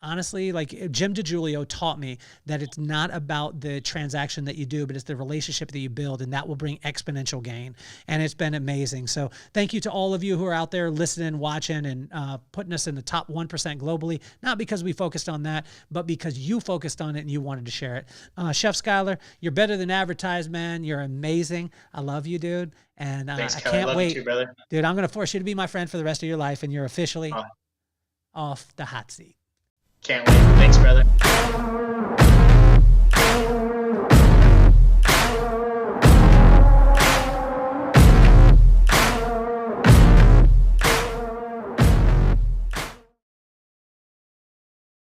Honestly, like Jim DiGiulio taught me that it's not about the transaction that you do, but it's the relationship that you build, and that will bring exponential gain. And it's been amazing. So thank you to all of you who are out there listening, watching, and putting us in the top 1% globally, not because we focused on that, but because you focused on it and you wanted to share it. Chef Skyler, you're better than advertised, man. You're amazing. I love you, dude. And Thanks, I Kelly. can't Love wait. you too, brother. Dude, I'm going to force you to be my friend for the rest of your life, and you're officially off the hot seat. Can't wait. Thanks, brother.